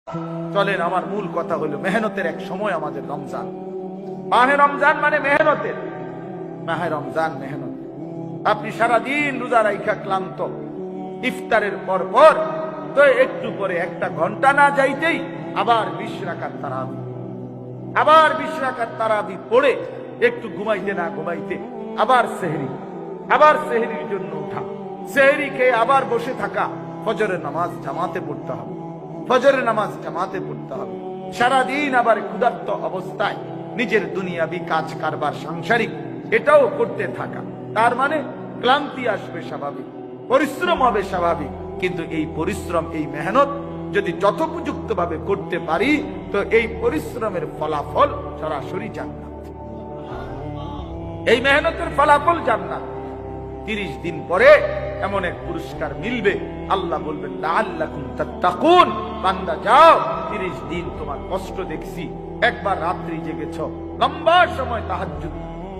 চলেন, আমার মূল কথা হলো মেহনতের এক সময় আমাদের রমজান। মাহে রমজান মানে মেহনতের মাহে রমজান, মেহনত। আপনি সারাদিন রোজা রাইখা ক্লান্ত, ইফতারের পর পর তো একটু পরে 1 ঘন্টা না যাইতেই আবার 20 রাকাত তারাবি, আবার 20 রাকাত তারাবি পড়ে একটু ঘুমাইতে না ঘুমাইতে আবার সেহরি, আবার সেহরির জন্য উঠা, সেহরি খেয়ে আবার বসে থাকা, ফজরের নামাজ জামাতে পড়তে হবে, ফজরের নামাজ জামাতে পড়তে হবে। সারাদিন আবার ক্ষুধার্ত অবস্থায় নিজের দুনিয়াবি কাজ কারবার সাংসারিক এটাও করতে থাকা। তার মানে ক্লান্তি আসবে স্বাভাবিক, পরিশ্রম হবে স্বাভাবিক, কিন্তু এই পরিশ্রম, এই মেহনত যদি যথোপযুক্ত ভাবে করতে পারি তো এই পরিশ্রমের ফলাফল সরাসরি জান্নাত। এই মেহনতের ফলাফল জান্নাত। 30 দিন পরে এমন এক পুরস্কার মিলবে, আল্লাহ বলবেন লাআল্লাকুম তাত্তাকুন, বান্দা যাও, 30 দিন তোমার কষ্ট দেখছি, একবার রাত্রি জেগেছ, লম্বা সময় তাহাজ্জুদ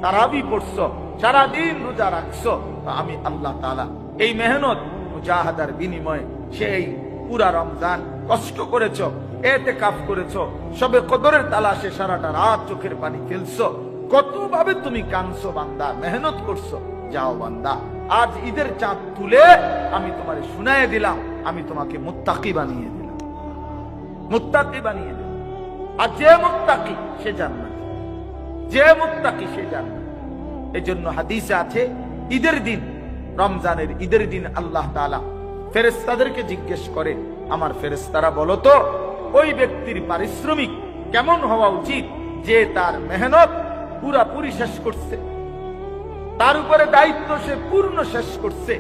তারাবি পড়ছো, সারাদিন রোজা রাখছো, আমি আল্লাহ তাআলা এই মেহনত মুজাহাদার বিনিময়ে সেই পুরা রমজান কষ্ট করেছো, ইতিকাফ করেছো, সবে কদরের তালাশে সারাটা রাত চোখের পানি ফেলছো, কত ভাবে তুমি কাঁদছো বান্দা, মেহনত করছো, যাও বান্দা, আজ ঈদের চাঁদ তুলে আমি তোমারে শুনায়ে দিলাম, আমি তোমাকে মুত্তাকি বানিয়ে দিলাম, মুত্তাকি বানিয়ে দিলাম। আর যে মুত্তাকি সে জান্নাত, যে মুত্তাকি সে জান্নাত। এই জন্য হাদিসে আছে ঈদের দিন, রমজানের ঈদের দিন আল্লাহ তাআলা ফেরেশতাদেরকে জিজ্ঞেস করে, আমার ফেরেশতারা বলো তো ওই ব্যক্তির পারিশ্রমিক কেমন হওয়া উচিত যে তার মেহনত পুরাপুরি শেষ করছে, তার উপরে দায়িত্ব সে পূর্ণ শেষ করছে,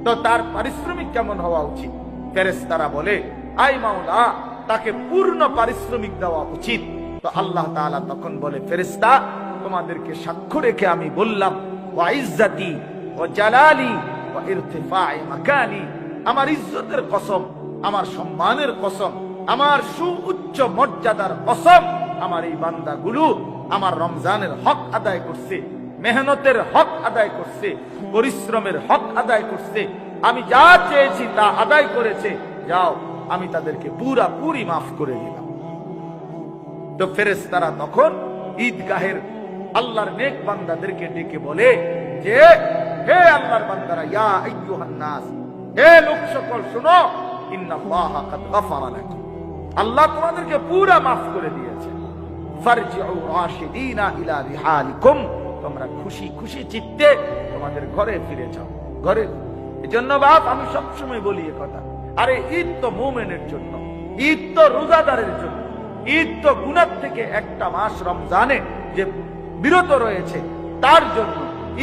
তো তার পারিশ্রমিক কেমন হওয়া উচিত? ফেরেশতারা বলে, আই মাওলা, তাকে পূর্ণ পারিশ্রমিক দেওয়া উচিত। তো আল্লাহ তাআলা তখন বলে, ফেরেশতা তোমাদেরকে সাক্ষ্য রেখে আমি বললাম, ওয়া ইজ্জতি ওয়া জালালি ওয়া ইরতিফা'i মাকানি, আমার ইজ্জতের কসম, আমার সম্মানের কসম, আমার সুউচ্চ মর্যাদার কসম, আমার এই বান্দাগুলো আমার রমজানের হক আদায় করছে, মেহনতের হক আদায় করছে, পরিশ্রমের হক আদায় করছে, আমি যা চেয়েছি তা আদায় করেছে, যাও আমি তাদেরকে পুরাপুরি মাফ করে দিলাম। তো ফেরেশতারা তখন ঈদগাহের আল্লাহর নেক বান্দাদেরকে ডেকে বলে যে, হে আল্লাহর বান্দারা, ইয়া আইয়ুহান নাস, হে লোক সকল শোনো, ইন্নাল্লাহা কাদ গাফারা লাকুম, আল্লাহ তোমাদেরকে পুরা মাফ করে দিয়েছে। ফারজিউ রাশিদিনা ইলা রিহালিকুম, তোমরা খুশি খুশি চিত্তে তোমাদের ঘরে ফিরে যাও, ঘরে। এজন্য বাপ আমি সবসময় বলি এ কথা, আরে ঈদ তো মুমিনের জন্য, ঈদ তো রোজাদারের জন্য, ঈদ তো গুনাহ থেকে একটা মাস রমজানে যে বিরত রয়েছে তার জন্য,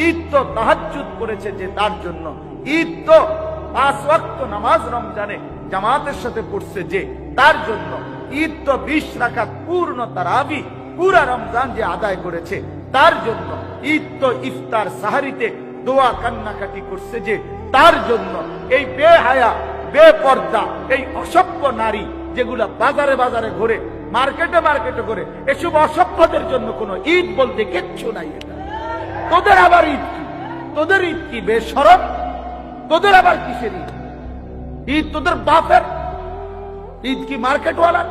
ঈদ তো তাহাজ্জুদ করেছে যে তার জন্য, ঈদ তো 5 ওয়াক্ত নামাজ রমজানে জামাতের সাথে পড়ছে যে তার জন্য, ঈদ তো 20 রাকাত পূর্ণ তারাবি পুরা রমজান যে আদায় করেছে তার জন্য, ঈদ তো ইফতার সাহারিতে দোয়া কান্নাকাটি করছে যে তার জন্য। এই বেহায়া, বেপর্দা, এই অসভ্য নারী যেগুলা বাজারে বাজারে ঘুরে, মার্কেটে মার্কেটে ঘুরে, এসব অসভ্যদের জন্য কোনো ঈদ বলতে কিচ্ছু নাই। এটা তোদের আবার ঈদ কি? তোদের ঈদ কি বেশরম? তোদের আবার কিসের ঈদ? ঈদ তোদের বাপের ঈদ কি মার্কেটওয়ালা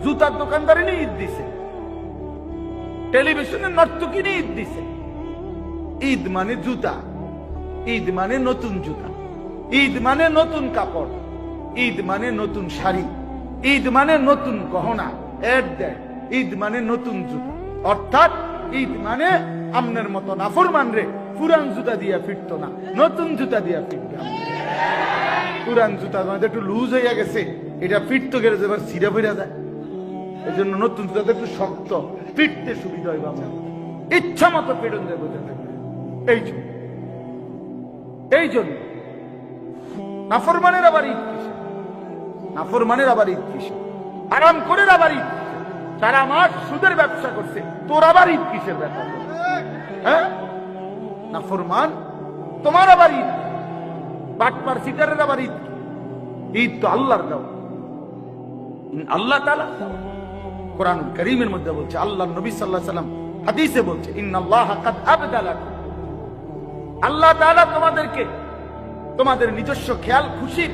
জুতার দোকানদারি নিয়ে ঈদ দিছে, টেলিভিশনের নর্তকী নিয়ে ঈদ দিছে। ঈদ মানে জুতা, ঈদ মানে নতুন জুতা, ঈদ মানে নতুন কাপড়, ঈদ মানে নতুন শাড়ি, ঈদ মানে নতুন গহনা, এর দেয় ঈদ মানে নতুন জুতা। অর্থাৎ ঈদ মানে আমনের মতো নাফরমান রে পুরান জুতা দিয়া ফিরতো না, নতুন জুতা দিয়া ফিরবে। পুরান জুতা আমাদের একটু লুজ হইয়া গেছে, এটা ফিরতো গেলে এবার ছিঁড়া ফিরা যায়, এই জন্য নতুন জুতা একটু শক্ত, ফিরতে সুবিধা হয়, বাবা ইচ্ছা মতো পেডন দেবো। এই জন্য নাফরমানের আবার ঈদ কিসের? নাফরমানের আবার ঈদ কিসের? আরাম করে আবার ঈদ কিসের? সারা মাস সুদের ব্যবসা করছে, তোর আবার ঈদ কিসের ব্যাপার? হ্যাঁ, নাফরমান তোমার আবার ঈদ, বাটপার সিটারের আবার ঈদ। ঈদ তো আল্লাহর দেওয়া, আল্লাহ তাআলা কোরআনুল কারীমের মধ্যে বলছে, আল্লাহ নবী সাল্লাল্লাহু আলাইহি ওয়াসাল্লাম হাদিসে বলছে, ইন্নাল্লাহা কাদ আবদালাকুম, আল্লাহ তাআলা তোমাদেরকে তোমাদের নিজস্ব খেয়াল খুশির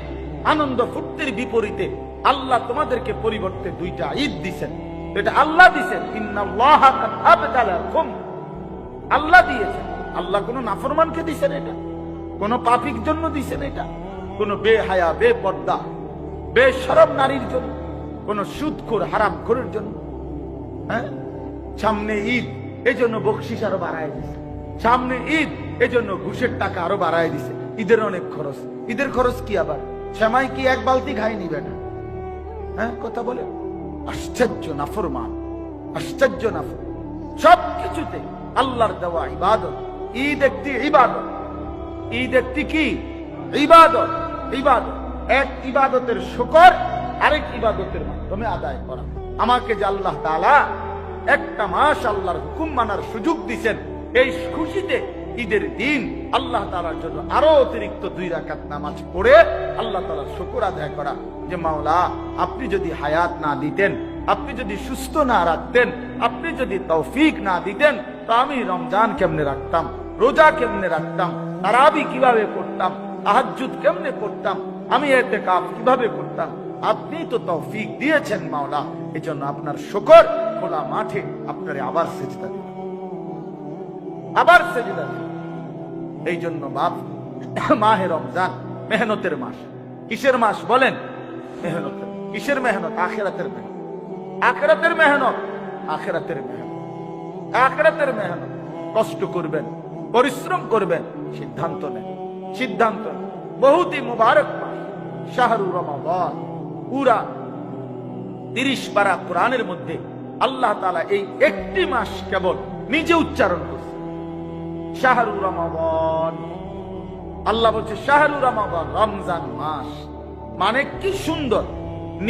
আনন্দ ফুর্তির বিপরীতে আল্লাহ তোমাদেরকে পরিবর্তে দুইটা ঈদ দিছেন, এটা আল্লাহ দিছেন। ইন্নাল্লাহা কাদ আবদালাকুম, আল্লাহ দিয়েছেন। আল্লাহ কোন নাফরমানকে দিছেন এটা? কোন পাপীর জন্য দিছেন এটা? কোন বেহায়া, বেপর্দা, বেশরম নারীর জন্য? কোন সুদখোর, হারামখোরের জন্য? হ্যাঁ, সামনে ঈদ, এজন্য বকশিস আরো বাড়ায় দিছে। সামনে ঈদ, এজন্য ঘুষের টাকা আরো বাড়ায় দিছে। ঈদের অনেক খরচ। ঈদের খরচ কি আবার? সেমাই কি এক বালতি খাই নিবে না? হ্যাঁ, কথা বলে আশ্চর্য নাফরমান, আশ্চর্য নাফর। সবকিছুতে আল্লাহর দেওয়া ইবাদত। ঈদ একটি ইবাদত। ঈদ একটি কি ইবাদত? ইবাদত, এক ইবাদতের শুকর আরেক ইবাদতের মাধ্যমে আদায় করা। আমাকে যে আল্লাহ তাআলা একটা মাস আল্লাহর হুকুম মানার সুযোগ দিয়েছেন, এই খুশিতে ঈদের দিন আল্লাহ তাআলার জন্য আরো অতিরিক্ত 2 রাকাত নামাজ পড়ে আল্লাহ তাআলার শুকর আদায় করা। যে মাওলা, আপনি যদি হায়াত না দিতেন, আপনি যদি সুস্থ না রাখতেন, আপনি যদি তৌফিক না দিতেন, তো আমি রমজান কেমনে রাখতাম, রোজা কেমনে রাখতাম, তারাবি কিভাবে করতাম, তাহাজ্জুদ কেমনে করতাম, আমি ইতিকাফ কিভাবে করতাম? আপনি তো তৌফিক দিয়েছেন মাওলা, এজন্য আপনার শুকর। খোলা মাঠে আপনারে আবার সিজদা দিন, আবার সিজদা দিন। এই জন্য বাপ, মাহে রমজান মেহনতের মাস। কিসের মাস বলেন? মেহনতের। কিসের মেহনত? আখিরাতের মেহনত। আখিরাতের মেহনত, আখিরাতের মেহনত, আখিরাতের মেহনত। কষ্ট করবেন, পরিশ্রম করবেন, সিদ্ধান্ত নেন, সিদ্ধান্ত নেন। বহুতই মুবারক মাস শাহরু রমাদান। পুরা 30 পারা কোরআনের মধ্যে আল্লাহ তাআলা এই একটি মাস কেবল নিজে উচ্চারণ করছে, শাহরু রমাদান। আল্লাহ বলছে শাহরু রমাদান, রমজান মাস। মানে কি সুন্দর,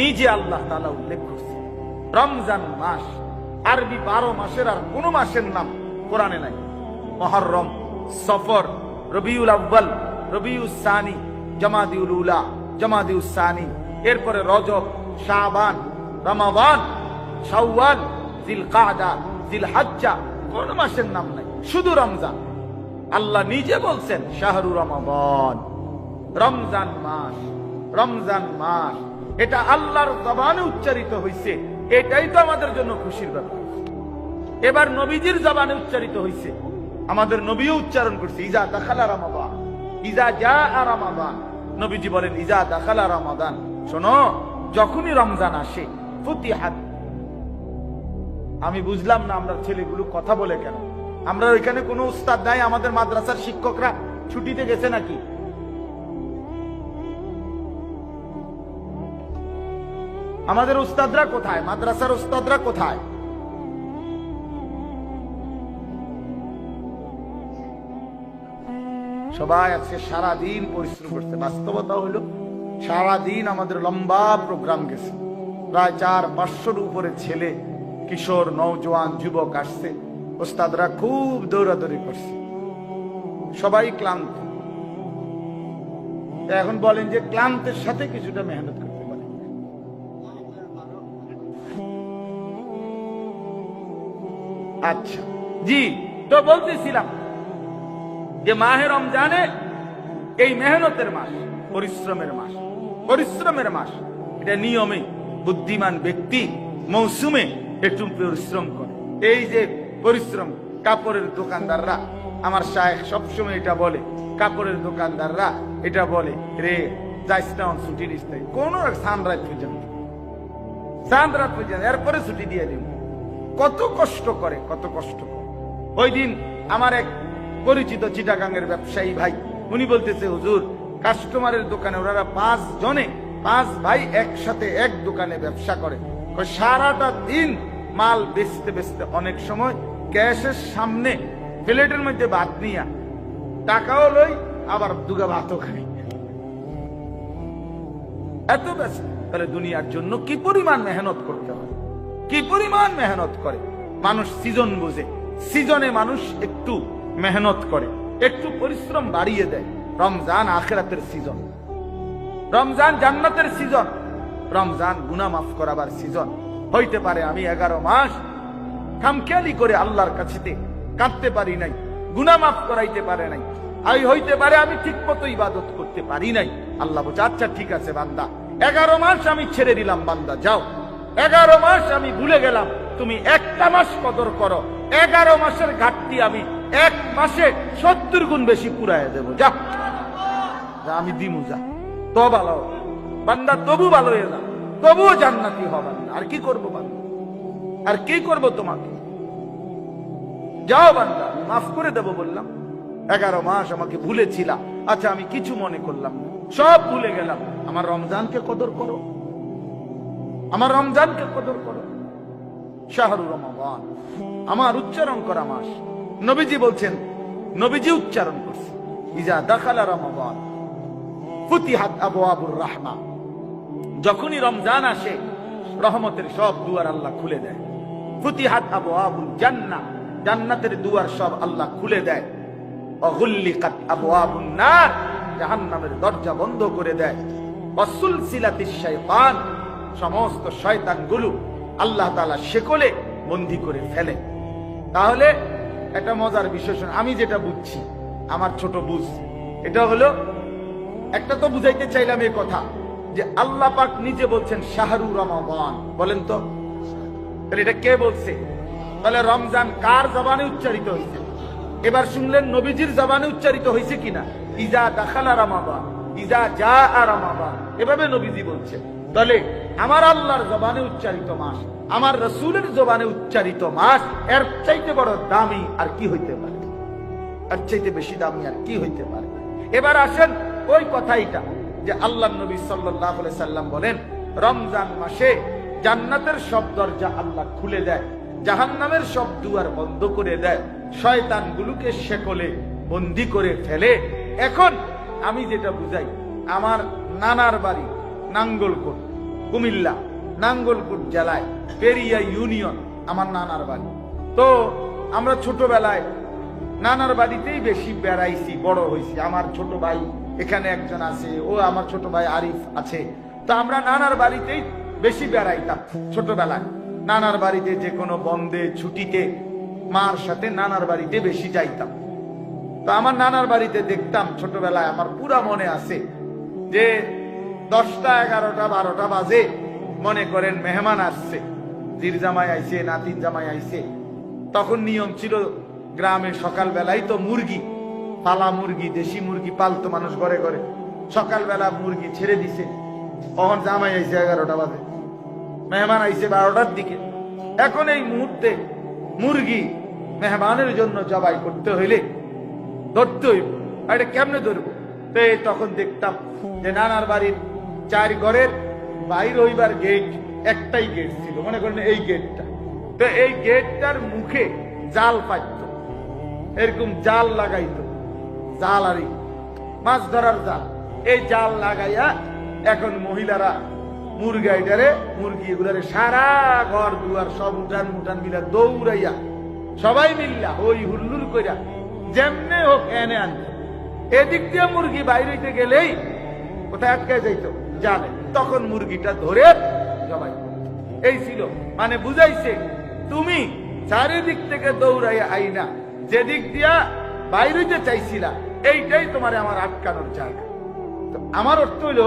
নিজে আল্লাহ তাআলা উল্লেখ করছে রমজান মাস। আরবি 12 মাসের আর কোন মাসের নাম কোরআনে নাই। মুহররম, সফর, রবিউল আউয়াল, রবিউস সানি, জামাদিউল উলা, জামাদিউস সানি, এরপরে রজব, শাবান, রমাদান, শাওয়াল, জিলকাদা, জিলহজ্জা, কোন মাসের নাম নাই, শুধু রমজান। আল্লাহ নিজে বলছেন শাহরু রমাদান, রমজান মাস, রমজান মাস। এটা আল্লাহর জবানে উচ্চারিত হয়েছে, এটাই তো আমাদের জন্য খুশির ব্যাপার। এবার নবীজির জবানে উচ্চারিত হয়েছে, আমাদের নবীও উচ্চারণ করছে ইজা দাখালা রমাদান, ইজা জাআ রমাদান। নবীজি বলেন ইজা দাখালা রমাদান, শোনো, যখনই রমজান আসে, ফুতিহাত। আমি বুঝলাম না আমরা ছেলেগুলো কথা বলে কেন? আমরা ওইখানে কোনো উস্তাদ নাই? আমাদের মাদ্রাসার শিক্ষকরা ছুটিতে গেছে নাকি? আমাদের উস্তাদরা কোথায়? মাদ্রাসার উস্তাদরা কোথায়? সবাই আজকে সারাদিন পরিশ্রম করছে। বাস্তবতা হলো সারাদিন আমাদের লম্বা প্রোগ্রাম গেছে। প্রায় 400-500-র উপরে ছেলে, কিশোর, নওজোয়ান, যুবক আসছে। ওস্তাদরা খুব দৌড়াদৌড়ি করছে, সবাই ক্লান্ত। এখন বলেন যে ক্লান্তের সাথে কিছুটা মেহনত করতে পারে। আচ্ছা জি, তো বলতেছিলাম যে মাহে রমজানে এই মেহনতের মাস, পরিশ্রমের মাস, পরিশ্রমের মাস। এটা নিয়মে বুদ্ধিমান ব্যক্তি মৌসুমে একটু পরিশ্রম করে। এই যে পরিশ্রম, কাপড়ের দোকানদাররা, আমার শায়েখ সবসময় এটা বলে, কাপড়ের দোকানদাররা এটা বলে, রে যাইস না ছুটি নিস নাই, কোন সানরাত পর্যন্ত, সানরাত পর্যন্ত, এরপরে ছুটি দিয়ে দিন। কত কষ্ট করে, কত কষ্ট করে। ওই দিন আমার এক পরিচিত চিটাগাঙ্গের ব্যবসায়ী ভাই, উনি বলতেছে, হুজুর, কাস্টমারের দোকানে ওনারা 5 জনে, 5 ভাই একসাথে এক দোকানে ব্যবসা করে। সারাটা দিন মাল বেচতে বেচতে অনেক সময় ক্যাশের সামনে প্লেটের মধ্যে ভাত নিয়া টাকাও লই, আবার দুগা ভাতও খাই। এত ব্যস্ত। তাহলে দুনিয়ার জন্য কি পরিমাণ মেহনত করতে হয়, কি পরিমাণ মেহনত করে মানুষ। সিজন বুঝে, সিজনে মানুষ একটু মেহনত করে, একটু পরিশ্রম বাড়িয়ে দেয়। রমজান আখিরাতের সিজন, রমজান জান্নাতের সিজন, রমজান গুনাহ মাফ করাবার সিজন। হইতে পারে আমি 11 মাস খামখেয়ালি করে আল্লাহর কাছে কাঁদতে পারি নাই, গুনাহ মাফ করাইতে পারে নাই। হইতে পারে আমি ঠিক মতো ইবাদত করতে পারি নাই। আল্লাহ বলছে, আচ্ছা ঠিক আছে বান্দা, 11 মাস আমি ছেড়ে দিলাম বান্দা, যাও। 11 মাস আমি ভুলে গেলাম, তুমি একটা মাস কদর করো। 11 মাসের ঘাটতি আমি 1 মাসে 70 গুণ বেশি পুরাইয়া দেব, যা যা, আমি দিমু, যা। তো ভালো বান্দা, তবু ভালো হয়ে যা, তবুও জান্নাতি হবেন না। আর কি করবো বান্দা, আর কি করবো তোমাকে? যাও বান্দা, মাফ করে দেব বললাম। 11 মাস আমাকে ভুলেছিলাম, আচ্ছা আমি কিছু মনে করলাম না, সব ভুলে গেলাম। আমার রমজানকে কদর করো, আমার রমজানকে কদর করো। শাহরুর রমাদান আমার উচ্চারণ করা মাস। নবীজি বলছেন, নবীজি উচ্চারণ করছে, ইজা দাখালা রমাদান ফুতিহাত আবওয়াবুর রাহমা। যখনই রমজান আসে রহমতের সব দুয়ার আল্লাহ খুলে দেয়। ফুতিহাত আবওয়াবুল জান্নাহ, জান্নাতের দুয়ার সব আল্লাহ খুলে দেয়। ওয়াগুল্লিকাত আবওয়াবুন নার, জাহান্নামের দরজা বন্ধ করে দেয়। ওয়াসুলসিলাতিশ শাইতান, সমস্ত শয়তানগুলো আল্লাহ তাআলা শেকলে বন্দী করে ফেলে। তাহলে একটা মজার বিষয় শুনে, আমি যেটা বুঝছি, আমার ছোট বুঝ, এটা হলো, একটা তো বুঝাইতে চাইলাম এই কথা যে আল্লাহ পাক নিজে বলছেন শাহরু রমাদান, বলেন তো তাহলে এটা কে বলছে? তাহলে রমজান কার জবানে উচ্চারিত হয়েছে? এবার শুনলেন নবীজির জবানে উচ্চারিত হয়েছে কিনা? ইজা দাখালা রমাদান, ইজা জাআ রমাদান, এভাবে নবীজি বলছে। তাহলে আমার আল্লাহর জবানে উচ্চারিত মাস, আমার রাসূলের জবানে উচ্চারিত মাস, এর চাইতে বড় দামি আর কি হইতে পারে? এর চাইতে বেশি দামি আর কি হইতে পারে? এবার আসেন ওই কথাইটা যে আল্লাহর নবী সাল্লাল্লাহু আলাইহি সাল্লাম বলেন, রমজান মাসে জান্নাতের সব দরজা আল্লাহ খুলে দেয়, জাহান্নামের সব দুয়ার বন্ধ করে দেয়, শয়তানগুলোকে শেকলে বন্দী করে ফেলে। এখন আমি যেটা বুঝাই, আমার নানার বাড়ি নাঙ্গলকোট, কুমিল্লা, নাঙ্গলকোট জেলায় পেরিয়া ইউনিয়ন আমার নানার বাড়ি। তো আমরা ছোটবেলায় নানার বাড়িতেই বেশি বেড়াইছি, বড় হয়েছি। আমার ছোট ভাই এখানে একজন আছে, ও আমার ছোট ভাই আরিফ আছে। তো আমরা নানার বাড়িতেই বেশি বেড়াইতাম ছোটবেলায়। নানার বাড়িতে যে কোনো বন্ধে ছুটিতে মার সাথে নানার বাড়িতে বেশি যাইতাম। তো আমার নানার বাড়িতে দেখতাম ছোটবেলায়, আমার পুরা মনে আছে যে 10টা 11টা 12টা বাজে, মনে করেন মেহমান আসছে, জির জামাই আইছে, নাতিন জামাই আইছে। তখন নিয়ম ছিল গ্রামে সকালবেলায় তো মুরগি, পালা মুরগি, দেশি মুরগি পালতো মানুষ ঘরে ঘরে। সকালবেলা মুরগি ছেড়ে দিছে, তখন জামাই আইছে 11টা বাজে, মেহমান আইছে 12টার দিকে। এখন এই মুহূর্তে মুরগি মেহমানের জন্য জবাই করতে হইলে ধরতে হইব, এটা কেমনে ধরবো? তো তখন দেখতাম যে নানার বাড়ির 4 ঘরের বাইর হইবার গেট, একটাই গেট ছিল, মনে করেন এই গেটটা। তো এই গেটটার মুখে জাল পাইত, এরকম জাল লাগাইতো, জাল আরই মাছ ধরার জাল। এই জাল লাগাইয়া এখন মহিলারা মুরগাইটারে, মুরগি এগুলারে সারা ঘর দুয়ার সব উঠান মুঠান মিলা দৌড়াইয়া সবাই মিল্লা ওই হুল্লুর কইরা যেমনে হোক এনে আনতো। এদিক দিয়ে মুরগি বাইরে হইতে গেলেই কোথায় আটকে যাইতো জানে, তখন মুরগিটা ধরে জবাই করত। এই ছিল, মানে বুঝাইছে তুমি চারিদিক থেকে দৌড়াইয়া আইনা যেদিক দিয়া বাইরে হইতে চাইছিলা, এইটাই তোমার আমার আটকানোর জায়গা। তো আমার অর্থ হইল,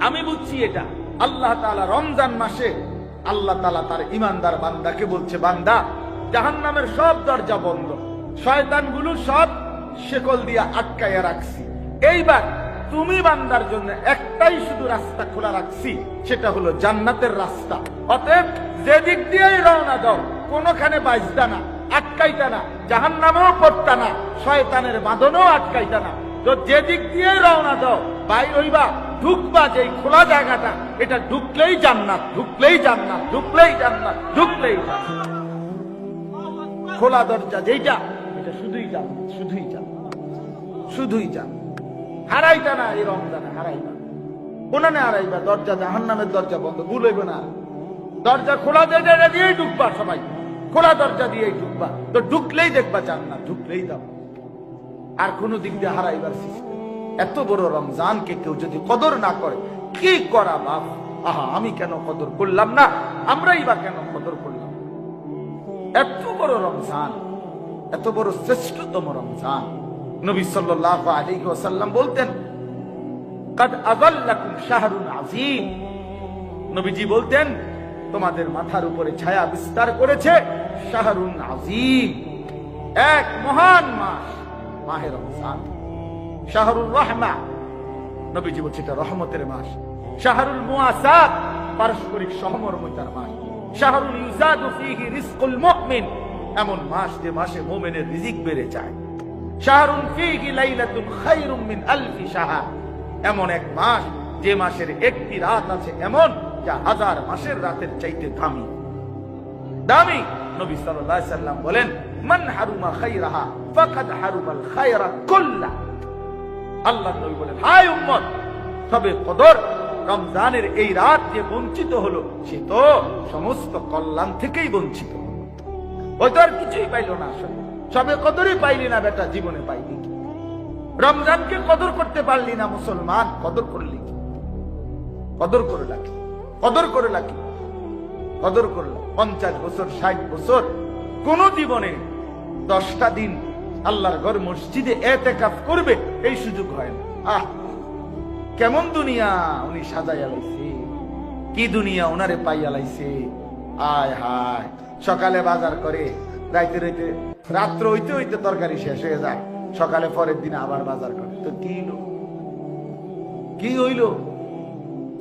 আমি বুঝছি এটা আল্লাহ তাআলা রমজান মাসে আল্লাহ তাআলা তার ইমানদার বান্দাকে বলছে, বান্দা জাহান্নামের সব দরজা বন্ধ, শয়তানগুলো সব শেকল দিয়া আটকাইয়া রাখছি। এইবার তুমি বান্দার জন্য একটাই শুধু রাস্তা খোলা রাখছি, সেটা হলো জান্নাতের রাস্তা। অতএব যেদিক দিয়েই রওনা দাও, কোনোখানে বাজতা না, আটকাইতা না, জাহান্নামেও পড়তা না, শয়তানের বাঁধনেও আটকাইতা না। তো যেদিক দিয়েই রওনা দাও, বাইর হইবা, ঢুকবা যেই খোলা জায়গাটা, এটা ঢুকলেই জান্নাত, ঢুকলেই জান্নাত, ঢুকলেই জান্নাত, ঢুকলেই জান্নাত। খোলা দরজা যেইটা, এটা শুধুই জান্নাত, শুধুই জান্নাত, শুধুই জান্নাত। হারাইতা না এই রমজানে, হারাইবা কোনানে হারাইবা? দরজা জাহান্নামের দরজা বন্ধ, ভুল হইব না। দরজা খোলা জায়গা দিয়েই ঢুকবা, সবাই খোলা দরজা দিয়েই ঢুকবা। তো ঢুকলেই দেখবা জান্নাত, ঢুকলেই দাও। আর কোন দিক দিয়ে হারাইবার সিস্টেম? এত বড় রমজানকে কেউ যদি কদর না করে, কি করা বাপ? আহা, আমি কেন কদর করলাম না, আমরাই বা কেন কদর করলাম? এত বড় রমজান, এত বড় শ্রেষ্ঠতম রমজান। নবী সাল্লাল্লাহু আলাইহি ওয়াসাল্লাম বলতেন, কাদ আযাল্লাকুম শাহরুন আযীম। নবীজি বলতেন, তোমাদের মাথার উপরে ছায়া বিস্তার করেছে শাহরুন আযীম, এক মহান মাস, মাহে রমজান। শাহরুর রহমা, নবীজি বলছে এটা রহমতের মাস। শাহরুল মুআসাত, পারস্পরিক সহমর্মিতার মাস। শাহরুল ইউজাদু ফীহি রিজকুল মুমিন, এমন মাস যে মাসে মুমিনের রিজিক বেড়ে যায়। শাহরুন ফীহি লাইলাতুন খায়রুম মিন আলফি শাহর, এমন এক মাস যে মাসের একটি রাত আছে এমন যা হাজার মাসের রাতের চাইতে দামি। দামি। নবী সাল্লাল্লাহু আলাইহি সাল্লাম বলেন, মান হারুমা খায়রাহা ফাকাদ হারুমাল খায়রা কুল্লা। আল্লাহর নবী বলেন, হায় উম্মত, তবে কদর রমজানের এই রাত যে বঞ্চিত হলো সে তো সমস্ত কল্যাণ থেকেই বঞ্চিত। ওই তো আর কিছুই পাইল না। আসলে সবে কদরই পাইলি না বেটা, জীবনে পাইলি। রমজানকে কদর করতে পারলি না মুসলমান, কদর করলি কি? কদর করে রাখি, কদর করে রাখি, কদর করলাম। 50 বছর 60 বছর কোন জীবনে 10টা দিন আল্লাহর ঘর মসজিদে এতেকাফ করবে এই সুযোগ হয় না। আহ, কেমন দুনিয়া উনি সাজাইয়া লাইছে, কি দুনিয়া ওনারে পাইয়া লাইছে। আয় হায়, সকালে বাজার করে, রাইতে রাইতে রাত্র হইতে হইতে তরকারি শেষ হয়ে যায়, সকালে পরের দিন আবার বাজার করে। তো কি হইলো, কি হইল?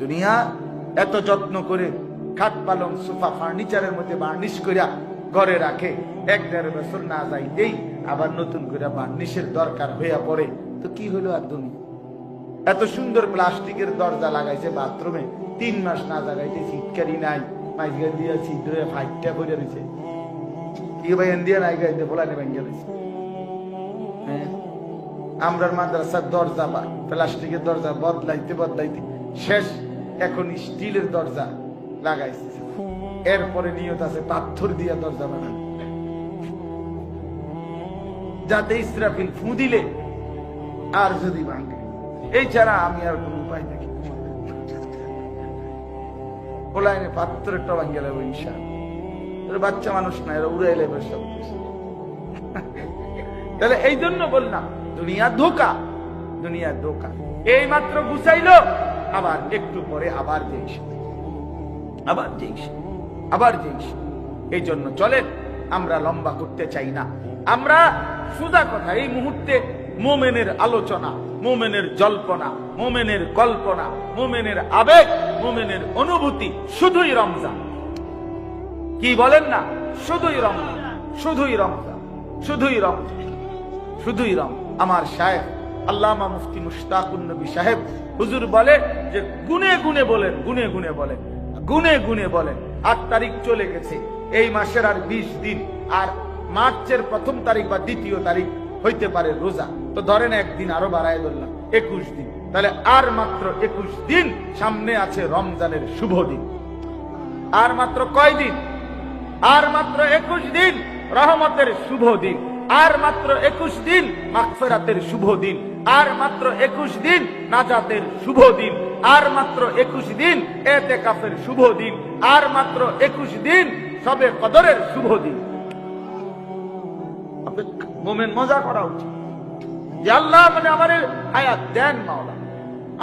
দুনিয়া এত যত্ন করে খাট পালং সোফা ফার্নিচারের মধ্যে বার্নিশ করিয়া ঘরে রাখে, 1-1.5 বছর না যাইতেই আবার নতুন করে বার্নিশের দরকার হইয়া পড়ে। তো কি হইলো আর দুনিয়া? এত সুন্দর প্লাস্টিকের দরজা লাগাইছে বাথরুমে, 3 মাস না লাগাইতে শীতকারি নাই, মাইজগা দিয়া ছিদ্র ফাইটটা করে রয়েছে। কি ভাই ইন্ডিয়া নাই গাইতে বলানে ভেঙে রয়েছে। হ্যাঁ, আমরার মাদ্রাসার দরজা বা প্লাস্টিকের দরজা বদলাইতে বদলাইতে শেষ, এখন স্টিলের দরজা লাগাইছে। এরপরে নিয়ত আছে পাথর দিয়া দরজা বানানো, যাতে ইসরাফিল ফু দিলে আর যদি ভাঙে। এই ছাড়া আমি আর কোন উপায় দেখি। ওলাইনে পাথরটা ভাঙে যাবে ইনশাআল্লাহ। বাচ্চা মানুষ না, এরা উড়ে এলে সব। তাহলে এই জন্য বললাম, দুনিয়া ধোকা, দুনিয়া ধোকা। এই মাত্র গুছাইলো, আবার একটু পরে আবার যেইস, আবার যেইস, আবার যেইস। এই জন্য চলেন, আমরা লম্বা করতে চাই না। আমরা সোজা কথা, এই মুহূর্তে মোমেনের আলোচনা, মোমেনের জল্পনা, মোমেনের কল্পনা, মোমেনের আবেগ, মোমেনের অনুভূতি শুধুই রমজান। কি বলেন না? শুধুই রমজান, শুধুই রমজান, শুধুই রমজান, শুধুই রমজান। আমার শায়েখ আল্লামা মুফতি মুশতাকুন নবী সাহেব হুজুর বলে যে গুনে গুনে বলেন, গুনে গুনে বলেন, গুনে গুনে বলেন। 8 তারিখ চলে গেছে, এই মাসের আর 20 দিন, আর মার্চের 1ম তারিখ বা 2য় তারিখ হইতে পারে রোজা। তো ধরেন একদিন আরো বাড়ায় ধরলাম, 21 দিন। তাহলে আর মাত্র 21 দিন সামনে আছে রমজানের শুভ দিন। আর মাত্র কয় দিন? আর মাত্র 21 দিন রহমতের শুভ দিন। আর মাত্র 21 দিন মাগফিরাতের শুভ দিন। আর মাত্র 21 দিন নাজাতের শুভ দিন। আর মাত্র 21 দিন ইতিকাফের শুভ দিন। আর মাত্র 21 দিন সবে কদরের শুভ দিন। মোমেন মজা করা উচিত যে আল্লাহ মানে আমারে হায়াত দেন মাওলা,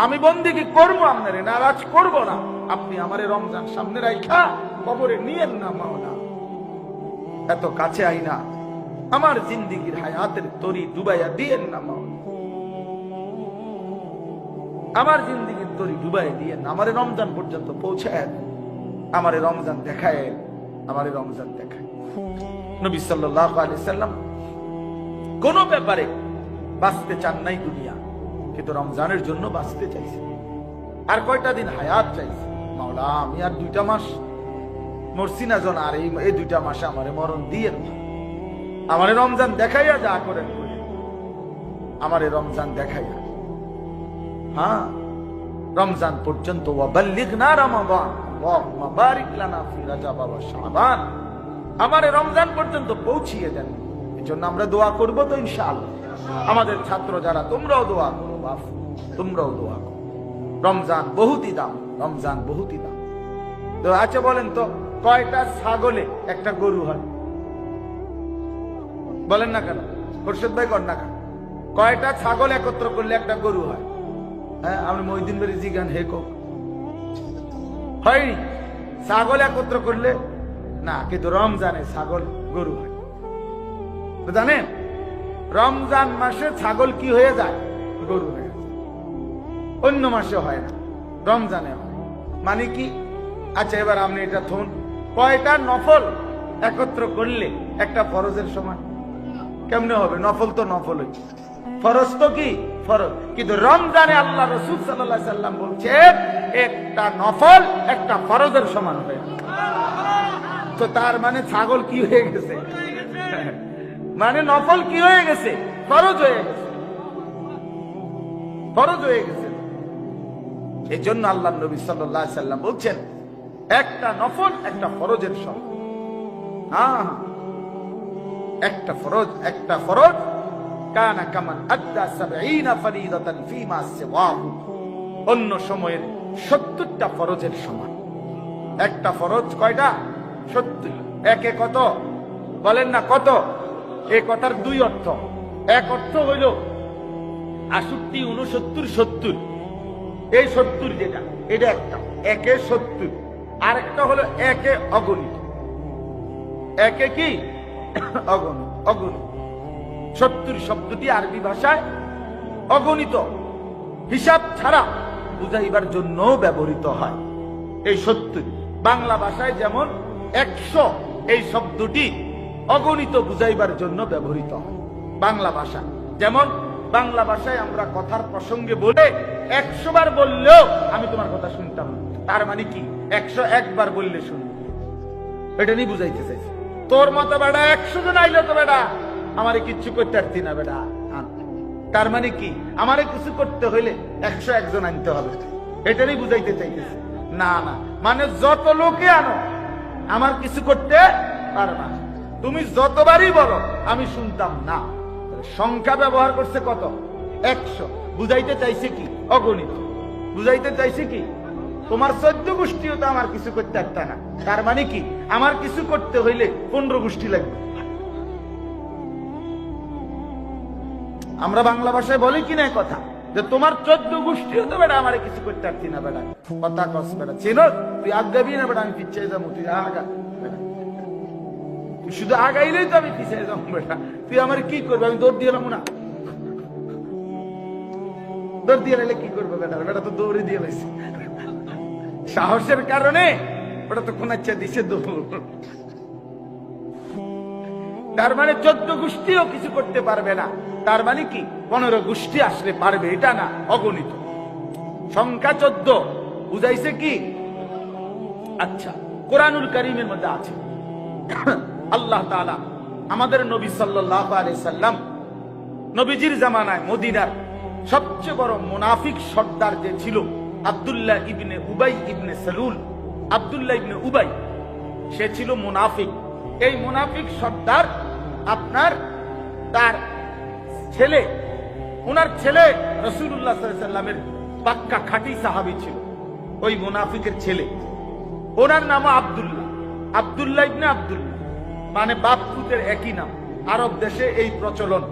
আমি বন্দেগী করবো, আপনারে নারাজ করব না। আপনি আমারে রমজান সামনে রাখা কবরে নিয়েন না মাওলা। এত কাছে আইনা আমার জিন্দিগির হায়াতের তরি ডুবাইয়া দিয়েন না মাওলা, আমার জিন্দিগির তরি ডুবাইয়া দিয়েন না। আমারে রমজান পর্যন্ত পৌঁছায়, আমারে রমজান দেখায়, আমারে রমজান দেখায়। নবী সাল্লাল্লাহু আলাইহি সাল্লাম কোন ব্যাপারে বাঁচতে চান নাই দুনিয়া, কিন্তু রমজানের জন্য বাঁচতে চাইছে। আর কয়টা দিন হায়াত চাইছে, মাওলা আমি আর 2টা মাস মরছি না জন, আর এই 2টা মাসে আমারে মরণ দিয়েন না। আমারে রমজান দেখাইয়া যা করেন করে, আমারে রমজান দেখাইয়া। হ্যাঁ, রমজান পর্যন্ত ওয়াবাল্লিগনা রমাদান ওয়া বারিক লানা ফি রাজাব ওয়া শাবান, আমারে রমজান পর্যন্ত পৌঁছিয়ে দেন। এজন্য আমরা দোয়া করব তো ইনশাআল্লাহ। আমাদের ছাত্র যারা, তোমরাও দোয়া করো বাপ, তোমরাও দোয়া করো। রমজান বহুতই দাম, রমজান বহুতই দাম। তো আচ্ছা বলেন তো, কয়টা ছাগলে একটা গরু হয়? বলেন না কেন? খোরশেদ ভাই কর না কেন? কয়টা ছাগল একত্র করলে একটা গরু হয়? হ্যাঁ, আমি মহিদিন বেরি জিগান হে কোক হয়নি। ছাগল একত্র করলে না, কিন্তু রমজানে ছাগল গরু হয়। জানেন রমজান মাসে ছাগল কি হয়ে যায়? গরু হয়ে যায়। অন্য মাসে হয় না, রমজানে হয়। মানে কি? আচ্ছা এবার আপনি এটা থুন, কয়টা নফল একত্র করলে একটা ফরজের সমান? কেমনে হবে? নফল তো নফলই, ফরজ তো কি ফরজ। কিন্তু রমজানে আল্লাহ রাসূল সাল্লাল্লাহু আলাইহি সাল্লাম বলছেন একটা নফল একটা ফরজের সমান হবে। তো তার মানে ছাগল কি হয়ে গেছে? মানে নফল কি হয়ে গেছে? ফরজ হয়ে গেছে, ফরজ হয়ে গেছে। এই জন্য আল্লাহ নবী সাল্লাল্লাহু আলাইহি সাল্লাম বলছেন একটা নফল একটা ফরজের সমান। হ্যাঁ, একটা ফরজ কানা কামান আদ্দা ৭০ ফরিদাতান ফীমা সিওয়াহু, অন্য সময়ের ৭০টা ফরজের সমান। একটা ফরজ কয়টা? ৭০। একে কত বলেন না? কত? এই কথার দুই অর্থ। এক অর্থ হইল ৬৮, ৬৯, ৭০। এই ৭০ যেটা, এটা একটা, একে ৭০। আর একটা হলো একে অগণিত। একে কি? অগণিত। অগণিত ৭০ শব্দটি আরবি ভাষায় অগণিত, হিসাব ছাড়া বুঝাইবার জন্য ব্যবহৃত হয়। এই ৭০ বাংলা ভাষায় যেমন ১০০, এই শব্দটি অগণিত বুঝাইবার জন্য ব্যবহৃত হয় বাংলা ভাষা। যেমন বাংলা ভাষায় আমরা কথার প্রসঙ্গে বলে ১০০ বার বললেও আমি তোমার কথা শুনতাম, তার মানে কি? ১০১ বার বললে শুনব, এটা নিয়ে বুঝাইতে চাইছি। তোর মতো বেটা ১০০ জন আইলে তো বেটা আমারে কিচ্ছু করতে পারতি না বেটা। তার মানে কি? আমারে কিছু করতে হইলে ১০১ জন আনতে হবে, এটা নিয়ে বুঝাইতে চাইতেছে। না না, মানে যত লোকে আনো আমার কিছু করতে পারবা না, তুমি যতবারই বলো আমি শুনতাম না। সংখ্যা ব্যবহার করছে কত? ১০০। বুঝাইতে চাইছে কি? অগণিত। বুঝাইতে চাইছে কি? তোমার ১৪ গোষ্ঠীও তো আমার কিছু করতে পারতা না, তার মানে কি? আমার কিছু করতে হইলে ১৫ গোষ্ঠী লাগবে। আমরা বাংলা ভাষায় বলি কি না কথা, যে তোমার ১৪ গোষ্ঠীও তো বেটা আমার কিছু করতে পারতি না বেটা। কথা কস বেটা, চেনো তুই আগাবি না বেটা, আমি পিছিয়ে যাবো, তুই আগা বেটা, তুই শুধু আগাইলেই তো আমি পিছিয়ে যাবো বেটা, তুই আমার কি করবি? আমি দৌড় দিয়ে এলাম না, দৌড় দিয়ে এলে কি করবো বেটা? বেটা তো দৌড়ে দিয়ে এলাইছে, সাহসের কারণে ওটা তো কোন ইচ্ছা দিছে দৌড়। তার মানে ১৪ গোষ্ঠীও কিছু করতে পারবে না, তার মানে কি ১৫ গোষ্ঠী আসলে পারবে, এটা না, অগণিত। সংখ্যা ১৪ বুঝাইছে কি? আচ্ছা, কোরআনুল কারীমের মধ্যে আছে আল্লাহ তাআলা আমাদের নবী সাল্লাল্লাহু আলাইহি সাল্লাম, নবীজির জামানায় মদিনার সবচেয়ে বড় মুনাফিক সর্দার যে ছিল আব্দুল্লাহ ইবনে উবাই ইবনে সালুল। আব্দুল্লাহ ইবনে উবাই সে ছিল মুনাফিক। এই মুনাফিক সর্দার আপনার তার ছেলে, ওনার ছেলে রাসূলুল্লাহ সাল্লাল্লাহু আলাইহি সাল্লামের পাক্কা খাঁটি সাহাবী ছিল। ওই মুনাফিকের ছেলে, ওনার নাম আব্দুল্লাহ। আব্দুল্লাহ ইবনে আব্দুল্লাহ মানে বাপ পুতের একই নাম। আরব দেশে এই প্রচলন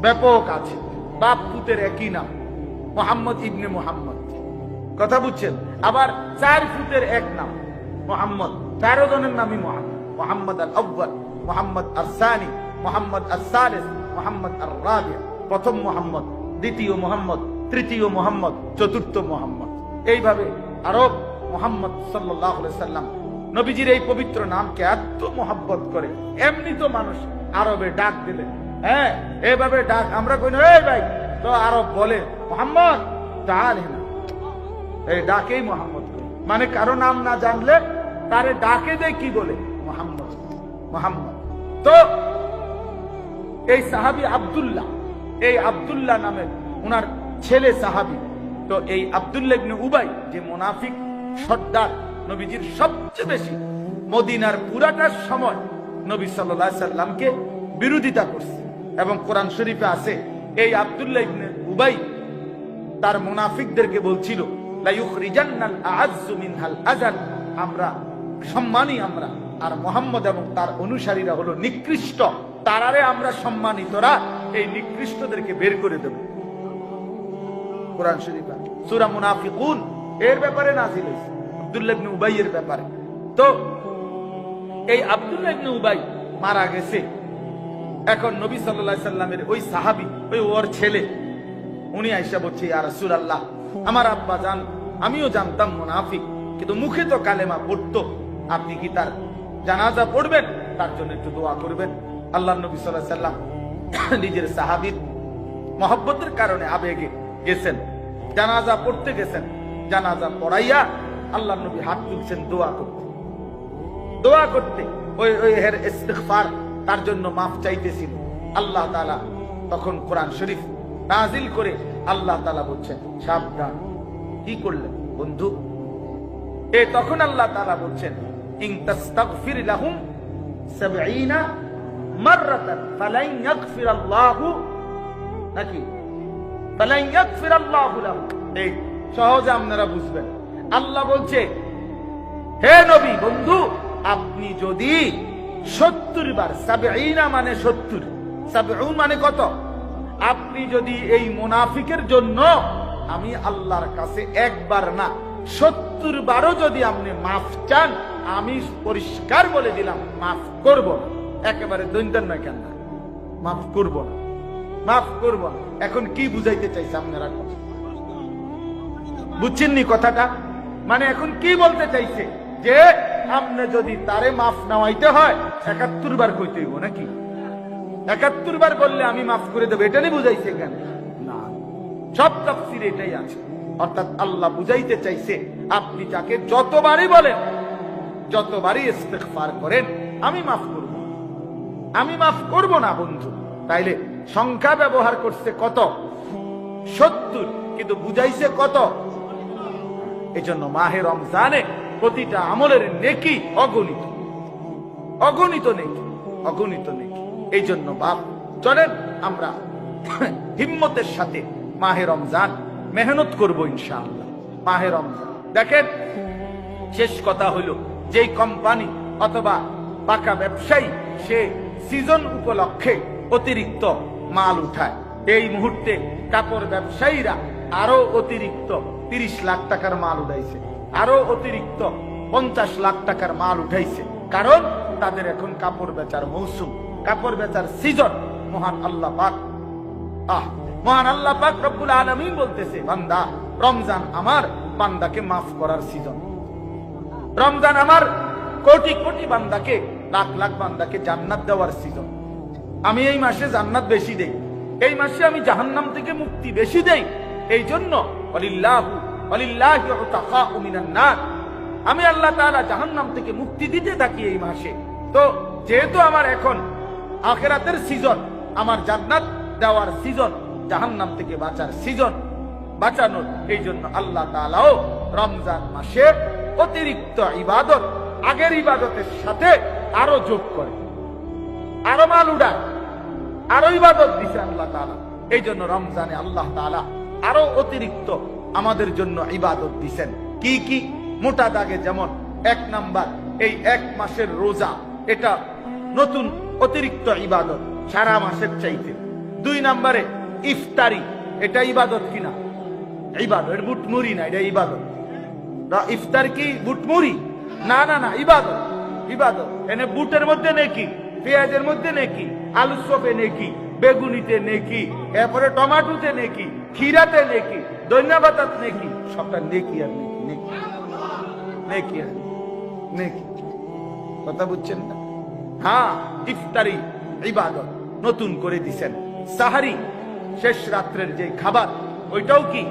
ব্যাপক আছে, বাপ পুতের একই নাম। মুহাম্মদ ইবনে মুহাম্মদ, কথা বুঝছেন? আবার ৪ পুতের এক নাম মুহাম্মদ, ১৩ জনের নামই মুহাম্মদ। মুহাম্মদ আল আউয়াল, মুহাম্মদ আর সানি, মুহাম্মদ আর সালিস, মুহাম্মদ আর রাবি। প্রথম মুহাম্মদ, দ্বিতীয় মুহাম্মদ, তৃতীয় মুহাম্মদ, চতুর্থ মুহাম্মদ। এইভাবে আরব মুহাম্মদ সাল্লাল্লাহু আলাইহি সাল্লাম নবীজির এই পবিত্র নামকে এত মহব্বত করে, এমনি তো মানুষ আরবে ডাক দিলে, হ্যাঁ এইভাবে ডাক আমরা কই না, এই ভাই তো আরব বলে মুহাম্মদ তাআল না, এই ডাকেই মুহাম্মদ কই। মানে কারো নাম না জানলে তারে ডাকে দেয় কি বলে? মুহাম্মদ, মুহাম্মদ। তো এই সাহাবী আব্দুল্লাহ, এই আব্দুল্লাহ নামের ওনার ছেলে সাহাবী। তো এই আব্দুল্লাহ ইবনে উবাই যে মুনাফিক সর্দার, নবীজির সবচেয়ে বেশি মদিনার পুরাটার সময় নবী সাল্লাল্লাহু আলাইহি সাল্লামকে বিরোধিতা করছে। এবং কোরআন শরীফে আছে এই আব্দুল্লাহ ইবনে উবাই তার মুনাফিকদেরকে বলছিল লা ইউখরিজান্নাল আ'আজ্জু মিনহাল আযাল, আমরা সম্মানী আমরা, আর মুহাম্মদ এবং তার অনুসারীরা হলো নিকৃষ্ট, তারারে আমরা সম্মানিতরা এই নিকৃষ্টদেরকে বের করে দেব। কোরআন শরীফ সূরা মুনাফিকুন এর ব্যাপারে নাযিল হয়েছে, আব্দুল্লাহ ইবনে উবাইয়ের ব্যাপারে। তো এই আব্দুল্লাহ ইবনে উবাই মারা গেছে। এখন নবী সাল্লাল্লাহু আলাইহি সাল্লামের ওই সাহাবী, ওর ছেলে, উনি আয়েশা বলছে, ইয়া রাসূলুল্লাহ, আমার আব্বা জান, আমিও জানতাম মুনাফিক, কিন্তু মুখে তো কালেমা পড়তো, আপনি কি তার জানাজা পড়বেন? তার জন্য একটু দোয়া করবেন। আল্লাহর নবী সাল্লাল্লাহু আলাইহি সাল্লাম নিজের সাহাবীর মহব্বতের কারণে আবেগে গেছেন, জানাজা পড়তে গেছেন। জানাজা পড়াইয়া আল্লাহর নবী হাত তুলছেন দোয়া করতে, দোয়া করতে, ওই হের ইস্তিগফার, তার জন্য মাফ চাইতেছিল। আল্লাহ তাআলা তখন কোরআন শরীফ নাজিল করে আল্লাহ তাআলা বলছেন, সাবধান, কি করলেন বন্ধু? তখন আল্লাহ তাআলা বলছেন, ইন তাস্তাগফির লাহুম ৭০ মাররাতান ফালান ইয়াগফিরাল্লাহু, নাকি ফালান ইয়াগফিরাল্লাহু লাহুম। এই সহজে আপনারা বুঝবেন। আল্লাহ বলছে, হে নবী বন্ধু, আপনি যদি ৭০ বার, ৭০ মানে ৭০, ৭০ মানে কত? আপনি যদি এই মুনাফিকের জন্য আমি আল্লাহর কাছে একবার না ৭০ বারও যদি আপনি মাফ চান, আমি পরিষ্কার বলে দিলাম মাফ করব না। একেবারে দৈন্তান নয়, কেন মাফ করব না, মাফ করব না। এখন কি বুঝাইতে চাইছে আপনারা? বুঝছেননি কথাটা? মানে এখন কি বলতে চাইছে? যে আপনি যদি তারে মাফ নাওয়াইতে হয় ৭১ বার কইতে হইব, নাকি ৭১ বার বললে আমি মাফ করে দেবো, এটাই বুঝাইছে কেন? না, সব তাফসীরে এটাই আছে। অর্থাৎ আল্লাহ বুঝাইতে চাইছে, আপনি যাকে যতবারই বলেন, যতবারই ইস্তিগফার করেন, আমি মাফ করব, আমি মাফ করব না বন্ধু। তাইলে সংখ্যা ব্যবহার করছে কত? ৭০, কিন্তু বুঝাইছে কত? এজন্য মাহে রমজানে প্রতিটা আমলের নেকি অগণিত, অগণিত নেকি, অগণিত নেকি। এই জন্য বাপ, চলেন আমরা হিম্মতের সাথে মাহে রমজান মেহনত করব ইনশাআল্লাহ। মাহে রমজান দেখেন, শেষ কথা হলো, যেই কোম্পানি অথবা পাকা ব্যবসায়ী সে সিজন উপলক্ষে অতিরিক্ত মাল উঠায়, এই মুহূর্তে কাপড় ব্যবসায়ীরা আরো অতিরিক্ত ৩০ লাখ টাকার মাল উঠাইছে, আরো অতিরিক্ত ৫০ লাখ টাকার মাল উঠাইছে। কারণ তাদের এখন কাপড় বেচার মৌসুম, কাপড় বেচার সিজন। মহান আল্লাহ পাক, মহান আল্লাহ পাক রব্বুল আলামিন বলতেছে, বান্দা, রমজান আমার বান্দাকে মাফ করার সিজন। রমজান আমার কোটি কোটি বান্দাকে, লাখ লাখ বান্দাকে জান্নাত দেওয়ার সিজন। আমি এই মাসে জান্নাত বেশি দেই, এই মাসে আমি জাহান্নাম থেকে মুক্তি বেশি দেই। এই জন্য আমি আল্লাহ তাআলা জাহান্নাম থেকে মুক্তি দিতে থাকি এই মাসে। তো যেহেতু আমার এখন আখিরাতের সিজন, আমার জান্নাত দেওয়ার সিজন, জাহান্নাম থেকে বাঁচার সিজন, বাঁচানোর, এই জন্য আল্লাহ তাআলাও রমজান মাসে অতিরিক্ত ইবাদত আগের ইবাদতের সাথে আরো যোগ করে, আরো মাল উড়ায়, আরো ইবাদত দিছে আল্লাহ তাআলা। এই জন্য রমজানে আল্লাহ তাআলা আরো অতিরিক্ত আমাদের জন্য ইবাদত দিছেন। কি কি? মোটা দাগে যেমন ১ নাম্বার, এই ১ মাসের রোজা, এটা নতুন অতিরিক্ত ইবাদত সারা মাসের চাইতে। ২ নাম্বারে ইফতারি, এটা ইবাদত কিনা? ইবাদত, বুটমুড়ি না, এটা ইবাদত। ইফতার কি বুটমুড়ি? না না না, ইবাদত, ইবাদত। এনে বুটের মধ্যে নেকি, পেঁয়াজের মধ্যে নেকি, আলু চপে নেকি, বেগুনিতে নেকি, এরপরে টমাটোতে নেকি, খিরাতে নেকি, ধন্যবাদ নেকি, সবটা নেকি আর নেকি, নেকি নেকি আর নেকি। কথা বুঝছেন না? হ্যাঁ, ইফতারি ইবাদত নতুন করে দিছেন। সাহারি, শেষ রাত্রের যে খাবার, ওইটাও কি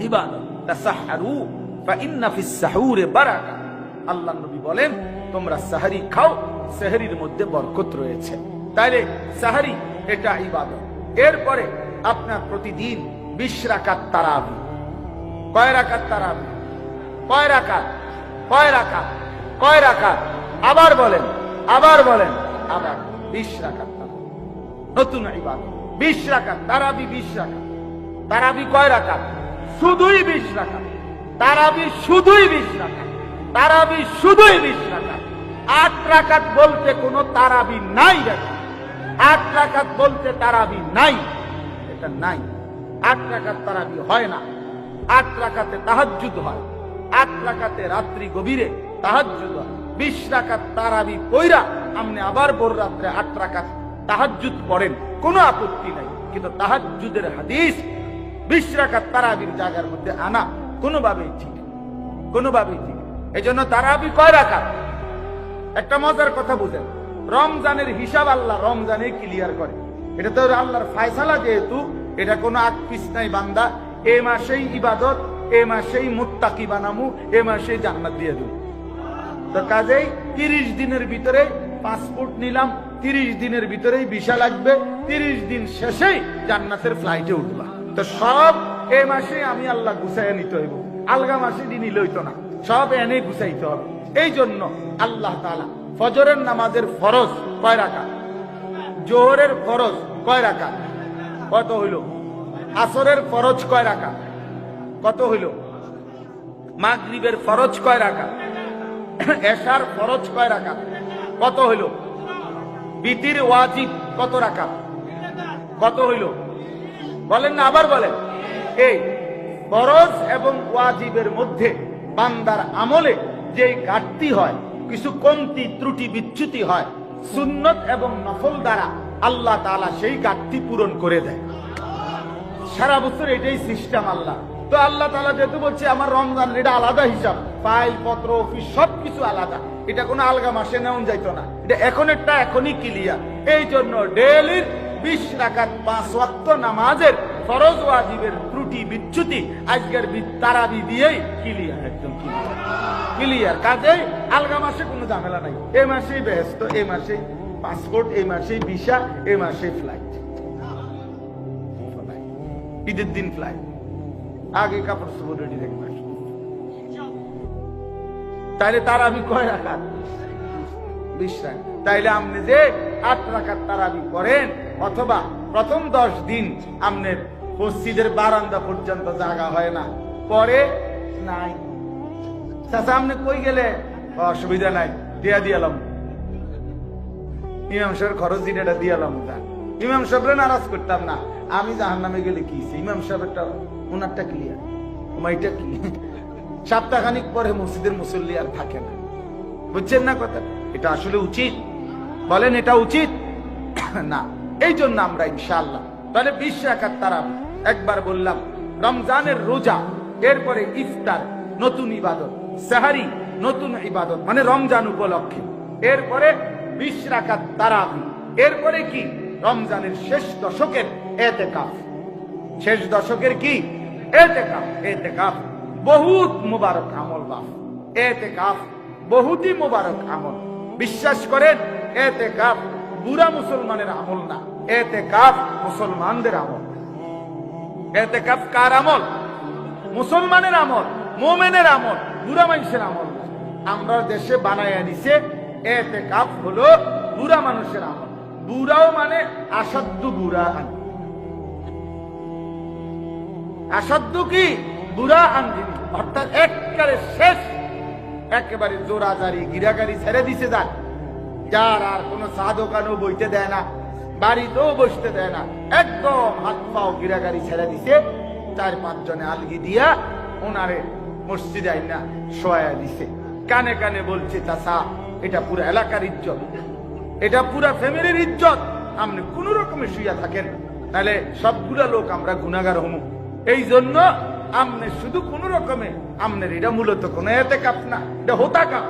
ইবাদত। তাসাহহারু ফাইন্না ফিস সাহুরে বারাকা। আল্লাহ নবী বলেন, তোমরা সাহারি খাও, সাহারির মধ্যে বরকত রয়েছে। তাইলে সাহারি এটা ইবাদত। এরপরে আপনার প্রতিদিন ২০ রাকাত তারাবি। কয় রাকাত তারাবি? কয় রাকাত? কয় রাকাত? কয় রাকাত? আবার বলেন, আবার বলেন, আবার ২০ রাকাত তারাবি, নতুন ইবাদত। ২০ রাকাত তারাবি, ২০ রাকাত তারাবি। কয় রাকাত? শুধুই ২০ রাকাত তারাবি, শুধুই ২০ রাকাত তারাবি, শুধুই ২০ রাকাত। ৮ রাকাত বলতে কোনো তারাবি নাই। ৮ রাকাত বলতে তারাবি নাই, এটা নাই। 8 রাকাত তারাবি হয় না, 8 রাকাতে তাহাজ্জুদ হয়, 8 রাকাতে রাত্রি গভীরে তাহাজ্জুদ হয়। 20 রাকাত তারাবি পয়রা আপনি আবার ভোর রাত্রে 8 রাকাত তাহাজ্জুদ পড়েন, কোনো আপত্তি নাই। কিন্তু তাহাজ্জুদের হাদিস 20 রাকাত তারাবির জায়গার মধ্যে আনা কোনোভাবেই ঠিক, কোনোভাবেই ঠিক। এই জন্য তারাবি কয় রাকাত? একটা মজার কথা বুঝেন, রমজানের হিসাব আল্লাহ রমজানে ক্লিয়ার করে। এটা তো আল্লাহর ফায়সালা, যেহেতু এটা কোনো আকপিস নাই বান্দা, এ মাসেই ইবাদত, এ মাসেই মুত্তাকি বানামু, এ মাসেই জান্নাত দিয়ে দেব। তো কাজেই 30 দিনের ভিতরে পাসপোর্ট নিলাম, 30 দিনের ভিতরেই ভিসা লাগবে, 30 দিন শেষেই জান্নাতের ফ্লাইটে উঠবা। তো সব এ মাসে আমি আল্লাহ গুছাইয়া নিতে হইব, আলগা মাসে দিনই লইতো না, সব এনে গুছাইতে হবে। এই জন্য আল্লাহ তাআলা ফজরের নামাজের ফরজ কয় রাকাত, জোহরের ফরজ কয় রাকাত, কত হইল? আসরের ফরজ কয় রাকাত, কত হইল? মাগরিবের ফরজ কয় রাকাত, এশার ফরজ কয় রাকাত, কত হইল? বিতির ওয়াজিব কত রাকাত, কত হইল? বলেন না, আবার বলেন। এই ফরজ এবং ওয়াজিবের মধ্যে বান্দার আমলে যে ঘাটতি হয়, কিছু কমতি ত্রুটি বিচ্যুতি হয়, সুন্নত এবং নফল দ্বারা আল্লাহ তাআলা সেই ঘাটতি পূরণ করে দেয়। সারা বছর এটাই সিস্টেম আল্লাহ। তো আল্লাহ তাআলা যেহেতু বলছে আমার রমজান, এটা আলাদা হিসাব, ফাইল পত্র অফিস সবকিছু আলাদা, এটা কোনো আলগা মাসে নেওয়া যাইতো না, এটা এখনেরটা এখনই ক্লিয়ার। এই জন্য ডেইলির 20 রাকাত 5 ওয়াক্ত নামাজের ফরজ ওয়াজিবের ত্রুটি বিচ্যুতি আজকের তারাবি দিয়েই ক্লিয়ার, একদম ক্লিয়ার। কাজেই আলগা মাসে কোনো ঝামেলা নাই, এই মাসেই ব্যস্ত, এই মাসেই পাসপোর্ট, এই মাসেই ভিসা, এই মাসেই ফ্লাইট, ঈদের দিন ফ্লাইট, আগে কাপড় চোপড় রেডি রাখবে। তাইলে তারাবি কয় রাকাত? 20 রাকাত। তাইলে আপনি যে 8 রাকাত তারাবি করেন, অথবা প্রথম 10 দিন আপনার মসজিদের বারান্দা পর্যন্ত জায়গা হয় না, পরে নাই, চাচা আপনি কই গেলে? অসুবিধা নাই, দিয়া দিয়ালাম, ইমাম সাহেবের খরচ দিটা দিয়ালাম। ইমাম সাহেবরে নারাজ করতাম না, আমি জাহান্নামে গেলে কি, ইমাম সাহেবেরটা ওনারটা ক্লিয়ার, ওমাইটা কি। সপ্তাহখানিক পরে মসজিদের মুসল্লি আর থাকে না, বুঝছেন না কথা? এটা আসলে উচিত? বলেন এটা উচিত না? এই জন্য আমরা ইনশাআল্লাহ তাহলে 20 রাকাত তারাবি। একবার বললাম রমজানের রোজা, এরপরে ইফতার নতুন ইবাদত, সাহারি নতুন ইবাদত, মানে রমজান উপলক্ষে, এরপরে 20 রাকাত তারাবি, এরপরে কি রমজানের শেষ দশকের এতেকাফ। শেষ দশকের কি এতেকাফ? এতেকাফ বহুত মুবারক আমল বাপ, এতেকাফ বহুতই মুবারক আমল। বিশ্বাস করেন, এতেকাফ বুড়া মুসলমানের আমল না, এতেকাফ মুসলমানদের আমল। এতেকাফ কার আমল? মুসলমানের আমল, মুমিনের আমল, বুড়া মানুষের আমল। আমরা দেশে বানায় নিছে এতেকাফ হলো বুড়া মানুষের আমল। বুড়াও মানে আসাধ্য বুড়া, আসাধ্য কি বুড়া আঙ্গিনী, অর্থাৎ একবারে শেষ, একেবারে জোরাজারি গিরাগারি ছেড়ে দিছে, যার আর কোন চা দোকানও বইতে দেয় না, বাড়িতেও বসতে দেয় না, একদম হাত পাও গিরাগারি ছেড়ে দিছে। 4-5 জনে আলগি দিয়া ওনারে মসজিদে আইনা শোয়া দিছে, কানে কানে বলছে চাচা এটা পুরো এলাকার ইজ্জত, এটা পুরা ফ্যামিলির ইজ্জত, আপনি কোন রকমে শুইয়া থাকেন, তাহলে সবগুলা লোক আমরা গুনাহগার হমু। এই জন্য আপনি শুধু কোন রকমে, আপনার এটা মূলত কোন এতেকাফ না, এটা হোতাকাফ।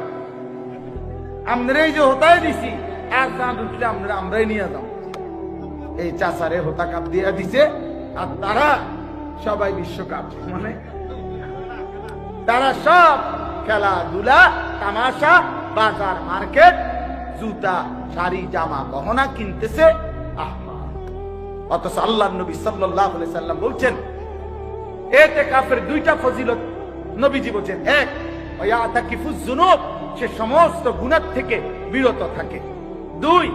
আপনার এই যে হোতায় দিছি, আর চাঁদ উঠলে আমরাই নিয়ে যাও। এই চাচারে হোতাকাপ দিয়ে দিছে, আর তারা সবাই বিশ্বকাপ, মানে তারা সব খেলাধুলা, তামাশা, বাজার, মার্কেট, জুতা, শাড়ি, জামা, গহনা কিনতেছে। অথচ আল্লাহর নবী সাল্লাল্লাহু আলাইহি সাল্লাম বলছেন এতেকাফের 2টা ফজিলত নবীজি বলছেন। 1, ওয়ায়াতাকিফুজ যুনুব, সে সমস্ত গুনাহ থেকে বিরত থাকে। 2,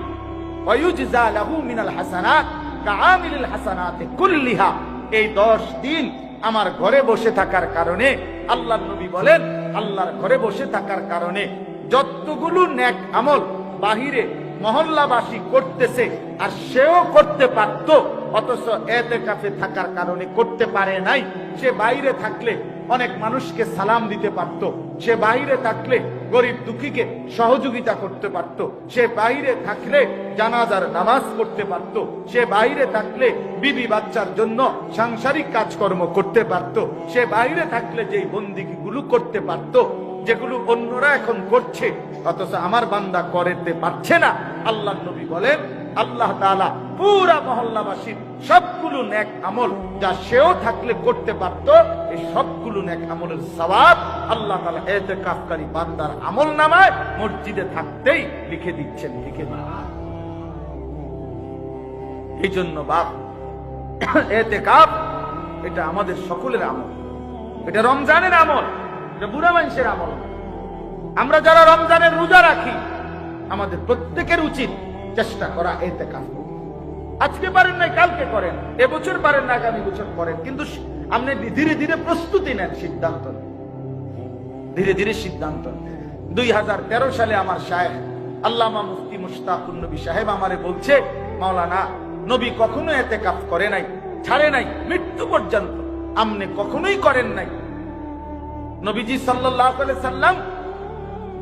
ওয়ায়ুজজা লাহু মিনাল হাসানাত কাআমিলিল হাসানাতি কুল্লিহা। এই 10 দিন আমার ঘরে বসে থাকার কারণে, আল্লাহর নবী বলেন আল্লাহর ঘরে বসে থাকার কারণে যতগুলো নেক আমল বাহিরে মহল্লাবাসী করতেছে আর সেও করতে পারত, অথচ এতেকাফে থাকার কারণে করতে পারে নাই। সে বাইরে থাকলে অনেক মানুষকে সালাম দিতে পারত, সে বাইরে থাকলে গরিব দুঃখীকে সহযোগিতা করতে পারত, সে বাইরে থাকলে জানাজার নামাজ পড়তে পারত, সে বাইরে থাকলে বিবি বাচ্চার জন্য সাংসারিক কাজকর্ম করতে পারত, সে বাইরে থাকলে যেই বন্দিগিগুলো করতে পারত যেগুলো অন্যরা এখন করছে অথচ আমার বান্দা করতে পারছে না। আল্লাহ নবী বলেন আল্লাহ তাআলা পুরা মহল্লাবাসীর সবগুলো নেক আমল যা সেও থাকলে করতে পারত, এই সবগুলো নেক আমলের সওয়াব আল্লাহ তাআলা ইতিকাফকারী বান্দার আমলনামায় মসজিদে থাকতেই লিখে দিচ্ছেন, লিখে দিচ্ছেন। এই জন্য বাপ, ইতিকাফ এটা আমাদের সকলের আমল, এটা রমজানের আমল, এটা বুড়া মানুষের আমল। আমরা যারা রমজানের রোজা রাখি আমাদের প্রত্যেকের উচিত চেষ্টা করা ইতিকাফ। আজকে পারেন না কালকে করেন, এবছর পারেন না আগামী বছর করেন, কিন্তু আপনি ধীরে ধীরে প্রস্তুতি নেন, সিদ্ধান্ত নেন, ধীরে ধীরে সিদ্ধান্ত নেন। 2013 সালে আমার শায়েখ আল্লামা মুফতি মুশতাকুন নবী সাহেব আমারে বলছে, মাওলানা নবী কখনো ইতিকাফ করে নাই, ছাড়ে নাই, মৃত্যু পর্যন্ত আপনি কখনোই করেন নাই। নবীজি সাল্লাল্লাহু আলাইহি সাল্লাম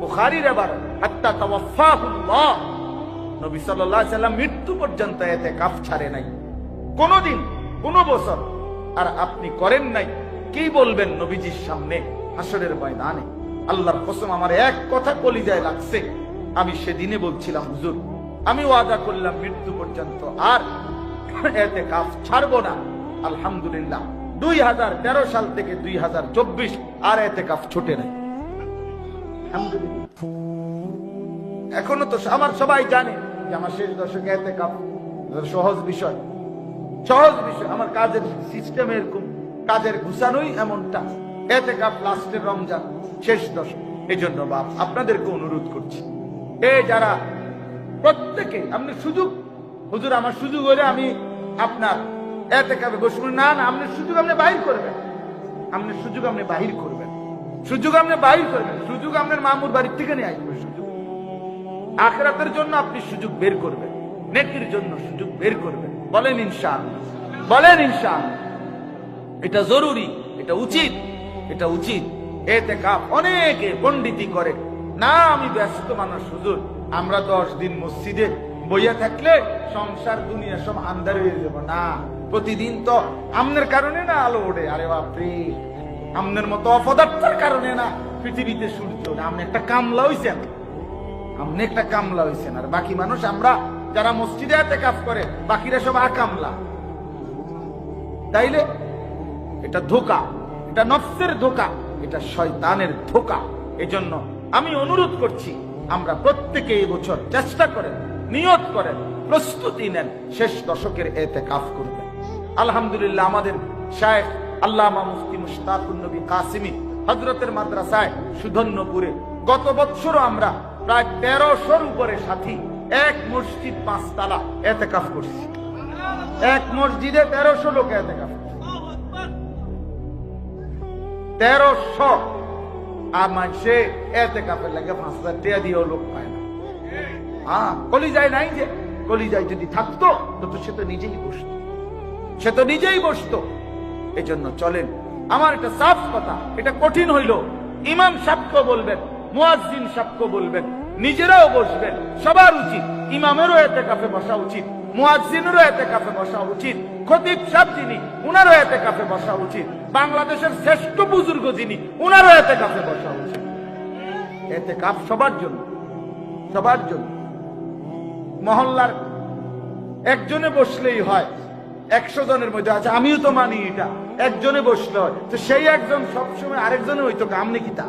বুখারীর ইবারত হাত্তা তাওয়াফাহুল্লাহ, নবী সাল্লাল্লাহু আলাইহি সাল্লাম মৃত্যু পর্যন্ত ইতিকাফ ছাড়ে নাই কোনদিন, কোন বছর। আর আপনি করেন নাই, কি বলবেন নবীজির সামনে হাসরের ময়দানে? আল্লাহর কসম আমার এক কথা কলিজায় লাগছে। আমি সেদিনে বলছিলাম, হুজুর আমি ওয়াদা করলাম মৃত্যু পর্যন্ত আর ইতিকাফ ছাড়বো না। আলহামদুলিল্লাহ 2013 সাল থেকে 2024 আর ইতিকাফ ছুটে নাই। এখনো তো আমার সবাই জানে যে আমার শেষ দশকে ইতিকাফ সহজ বিষয়, সহজ বিষয়। আমার কাজের সিস্টেম এরকম, কাজের গুছানোই এমনটা। ইতিকাফ লাস্টের রমজান, শেষ দশক। এই জন্য বাপ আপনাদেরকে অনুরোধ করছি, এই যারা প্রত্যেকে আপনি সুযোগ, হুজুর আমার সুযোগ হলে আমি আপনার ইতিকাফে বসবো না, না আপনি সুযোগ আপনি বাহির করবেন, আপনি সুযোগ আপনি বাহির করবেন, সুযোগ আপনি বাহির করবেন, সুযোগ আপনার মামুর বাড়ির থেকে নিয়ে আসবে, সুযোগ আখিরাতের জন্য আপনি সুযোগ বের করবেন, নেকির জন্য সুযোগ বের করবেন। বলেন ইনশাআল্লাহ, বলেন ইনশাআল্লাহ। এটা জরুরি, এটা উচিত, এটা উচিত। ইতিকাফ অনেকে পণ্ডিতি করে না, আমি ব্যস্ত মানুষ হুজুর, আমরা 10 দিন মসজিদে বইয়া থাকলে সংসার দুনিয়া সব আন্ধার হয়ে যাব না। প্রতিদিন তো আমনের কারণে না আলো ওঠে, আরে বাপরে, আমনের মতো অপদার্থের কারণে না পৃথিবীতে সূর্য ওঠে। আপনি একটা কামলা হইছেন, আপনি একটা কামলা হইছেন, আর বাকি মানুষ আমরা যারা মসজিদে ইতিকাফ করে বাকিরা সব আকামলা। তাইলে এটা ধোঁকা, এটা নফসের ধোঁকা, এটা শয়তানের ধোঁকা। এজন্য আমি অনুরোধ করছি আমরা প্রত্যেকে এই বছর চেষ্টা করেন, নিয়ত করেন, প্রস্তুতি নেন, শেষ দশকের ইতিকাফ করবেন। আলহামদুলিল্লাহ আমাদের শায়েখ আল্লামা মুফতি মুশতাকুন নবী কাসিমি হযরতের মাদ্রাসায় সুধন্যপুরে গত বছরও আমরা প্রায় 1300-র উপরে সাথী এক মসজিদ 5 তালা ইতিকাফ করছি। এক মসজিদে 1300 লোক ইতিকাফ, 1300। আর মানুষে ইতিকাফের লাগে 5000 টাকা দিয়েও লোক পায় না। কলিজায় নাই, যে কলিজায় যদি থাকতো তো সে তো নিজেই বসতো, সে তো নিজেই বসতো। এই জন্য চলেন, আমার একটা সাফ কথা, এটা কঠিন হইল, ইমাম সাহেবকে বলবেন, মুয়াজ্জিন সাহেবকে বলবেন, নিজেরাও বসবেন। সবার উচিত, ইমামেরও ইতিকাফে বসা উচিত, মুয়াজ্জিনেরও ইতিকাফে বসা উচিত, খতিব সাহেব যিনি উনারও ইতিকাফে বসা উচিত, বাংলাদেশের শ্রেষ্ঠ বুজুর্গ যিনি উনারও ইতিকাফে বসা উচিত। ইতিকাফ সবার জন্য, সবার জন্য। মহল্লার একজনে বসলেই হয়, 100 জনের মধ্যে আছে, আমিও তো মানি এটা, একজনে বসলে হয়, তো সেই একজন সবসময় আরেকজনে হইতো, আমনে কি তা?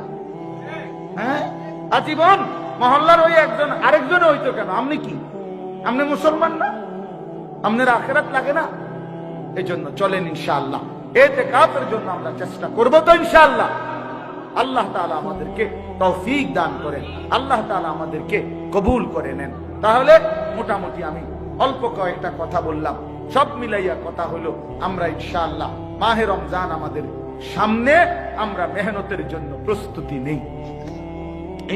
হ্যাঁ, আজীবন মহল্লার ওই একজন আরেকজনে হইতো কেন? আপনি কি, আপনি মুসলমান না? আপনার আখিরাত লাগে না? এই জন্য চলেন ইনশাআল্লাহ ইতিকাফের জন্য আমরা চেষ্টা করব তো ইনশাআল্লাহ। আল্লাহ তাআলা আমাদেরকে তৌফিক দান করেন, আল্লাহ তাআলা আমাদেরকে কবুল করে নেন। তাহলে মোটামুটি আমি অল্প কয়েকটা কথা বললাম, সব মিলাইয়া কথা হলো আমরা ইনশাআল্লাহ মাহে রমজান আমাদের সামনে, আমরা মেহনতের জন্য প্রস্তুতি নেই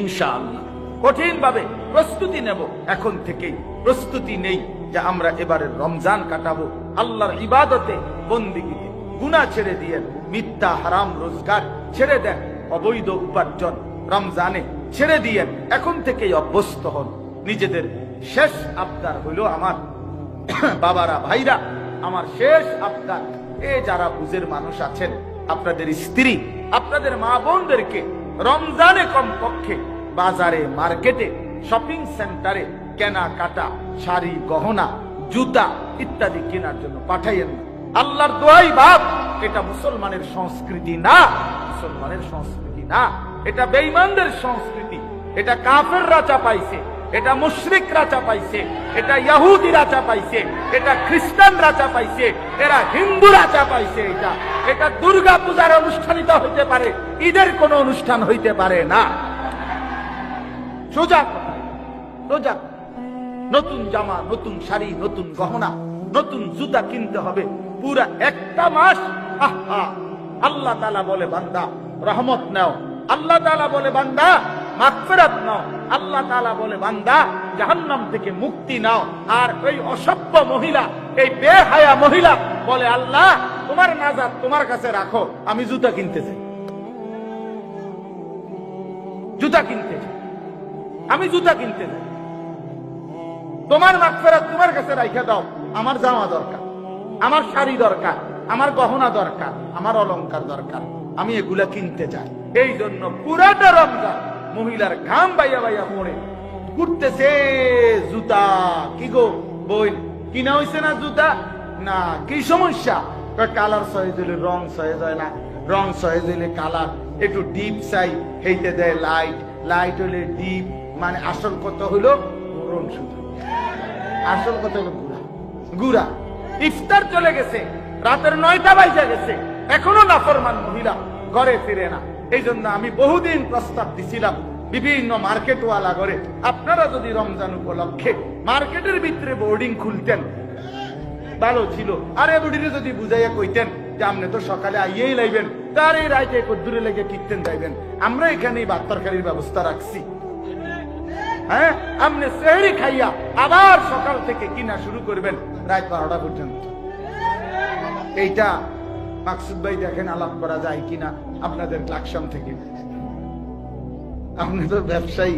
ইনশাআল্লাহ। কঠিন ভাবে প্রস্তুতি নেব, এখন থেকেই প্রস্তুতি নেই যে আমরা এবারে রমজান কাটাবো আল্লাহর ইবাদতে, বন্দিগিতে। গুনাহ ছেড়ে দিয়ে মিথ্যা হারাম রোজগার ছেড়ে দেন, অবৈধ উপার্জন রমজানে ছেড়ে দিয়ে এখন থেকেই অভ্যস্ত হন। নিজেদের শেষ আবদার হইল আমার বাবারা, ভাইরা, আমার শেষ আবদার, এ যারা বুঝের মানুষ আছেন, আপনাদের স্ত্রী, আপনাদের মা বোনদেরকে রমজানে কমপক্ষে বাজারে, মার্কেটে, শপিং সেন্টারে কেনাকাটা, শাড়ি, গহনা, জুতা ইত্যাদি কেনার জন্য পাঠাইয়েন না। আল্লাহর দোয়াই বাপ, এটা মুসলমানের সংস্কৃতি না, মুসলমানের সংস্কৃতি না, এটা বেঈমানদের সংস্কৃতি। এটা কাফেররা চাপাইছে, এটা মুশরিকরা চাপাইছে, এটা ইহুদিরা চাপাইছে, এটা খ্রিস্টানরা চাপাইছে, এরা হিন্দুরা চাপাইছে। এটা দুর্গা পূজার অনুষ্ঠানিত হইতে পারে, ঈদের কোন অনুষ্ঠান হইতে পারে না। সোজা কথা, সোজা। নতুন জামা, নতুন শাড়ি, নতুন গহনা, নতুন জুতা কিনতে হবে পুরা একটা মাস। আহা, আল্লাহ তাআলা বলে বান্দা রহমত নাও, আল্লাহ তাআলা বলে বান্দা মাগফিরাত নাও, আল্লাহ তাআলা বলে বান্দা জাহান্নাম থেকে মুক্তি নাও। আর ওই অসভ্য মহিলা, এই বেহায়া মহিলা বলে আল্লাহ তোমার নাজাত তোমার কাছে রাখো, আমি জুতা কিনতে চাই, জুতা কিনতে চাই, আমি জুতা কিনতে চাই, তোমার মাগফিরাত তোমার কাছে রাইখা দাও, আমার জামা দরকার, আমার শাড়ি দরকার, আমার গহনা দরকার, আমার অলংকার দরকার, আমি এগুলা কিনতে চাই। এই জন্য পুরাটা রমজান মহিলার ঘাম বাইয়া বাইয়া পড়ে ঘুরতেছে জুতা। কি গো বই কিনা হইছে না জুতা? না, কি সমস্যা? কালার সহেজ হইলে রং সহেজ হয় না, রং সহেজ হইলে কালার একটু ডিপ চাই, হেইতে দেয় লাইট, লাইট হইলে ডিপ, মানে আসল কত হইলো রং, শুধু আসল কত হলো গুড়া, গুড়া। ইফতার চলে গেছে, রাতের 9টা বাজে গেছে, এখনো নাফরমান মহিলা ঘরে ফিরে না। এই জন্য আমি বহুদিন প্রস্তাব দিছিলাম বিভিন্ন মার্কেটওয়ালা করে, আপনারা যদি রমজান উপলক্ষে মার্কেটের ভিতরে বোর্ডিং খুলতেন ভালো ছিল। আর এ বুড়িরে যদি বুঝাইয়া কইতেন যে আপনি তো সকালে আইয়েই লাইবেন, তার এই রাইতে কদ্দুরে লেগে কিনতেন যাইবেন, আমরা এখানেই ভাত তরকারির ব্যবস্থা রাখছি। হ্যাঁ, আপনি সেহরি খাইয়া আবার সকাল থেকে কিনা শুরু করবেন রাত 12টা পর্যন্ত। এইটা মাকসুদ ভাই দেখেন আলাপ করা যায় কিনা আপনাদের ক্লাকশন থেকে। আপনি তো ব্যবসায়ী,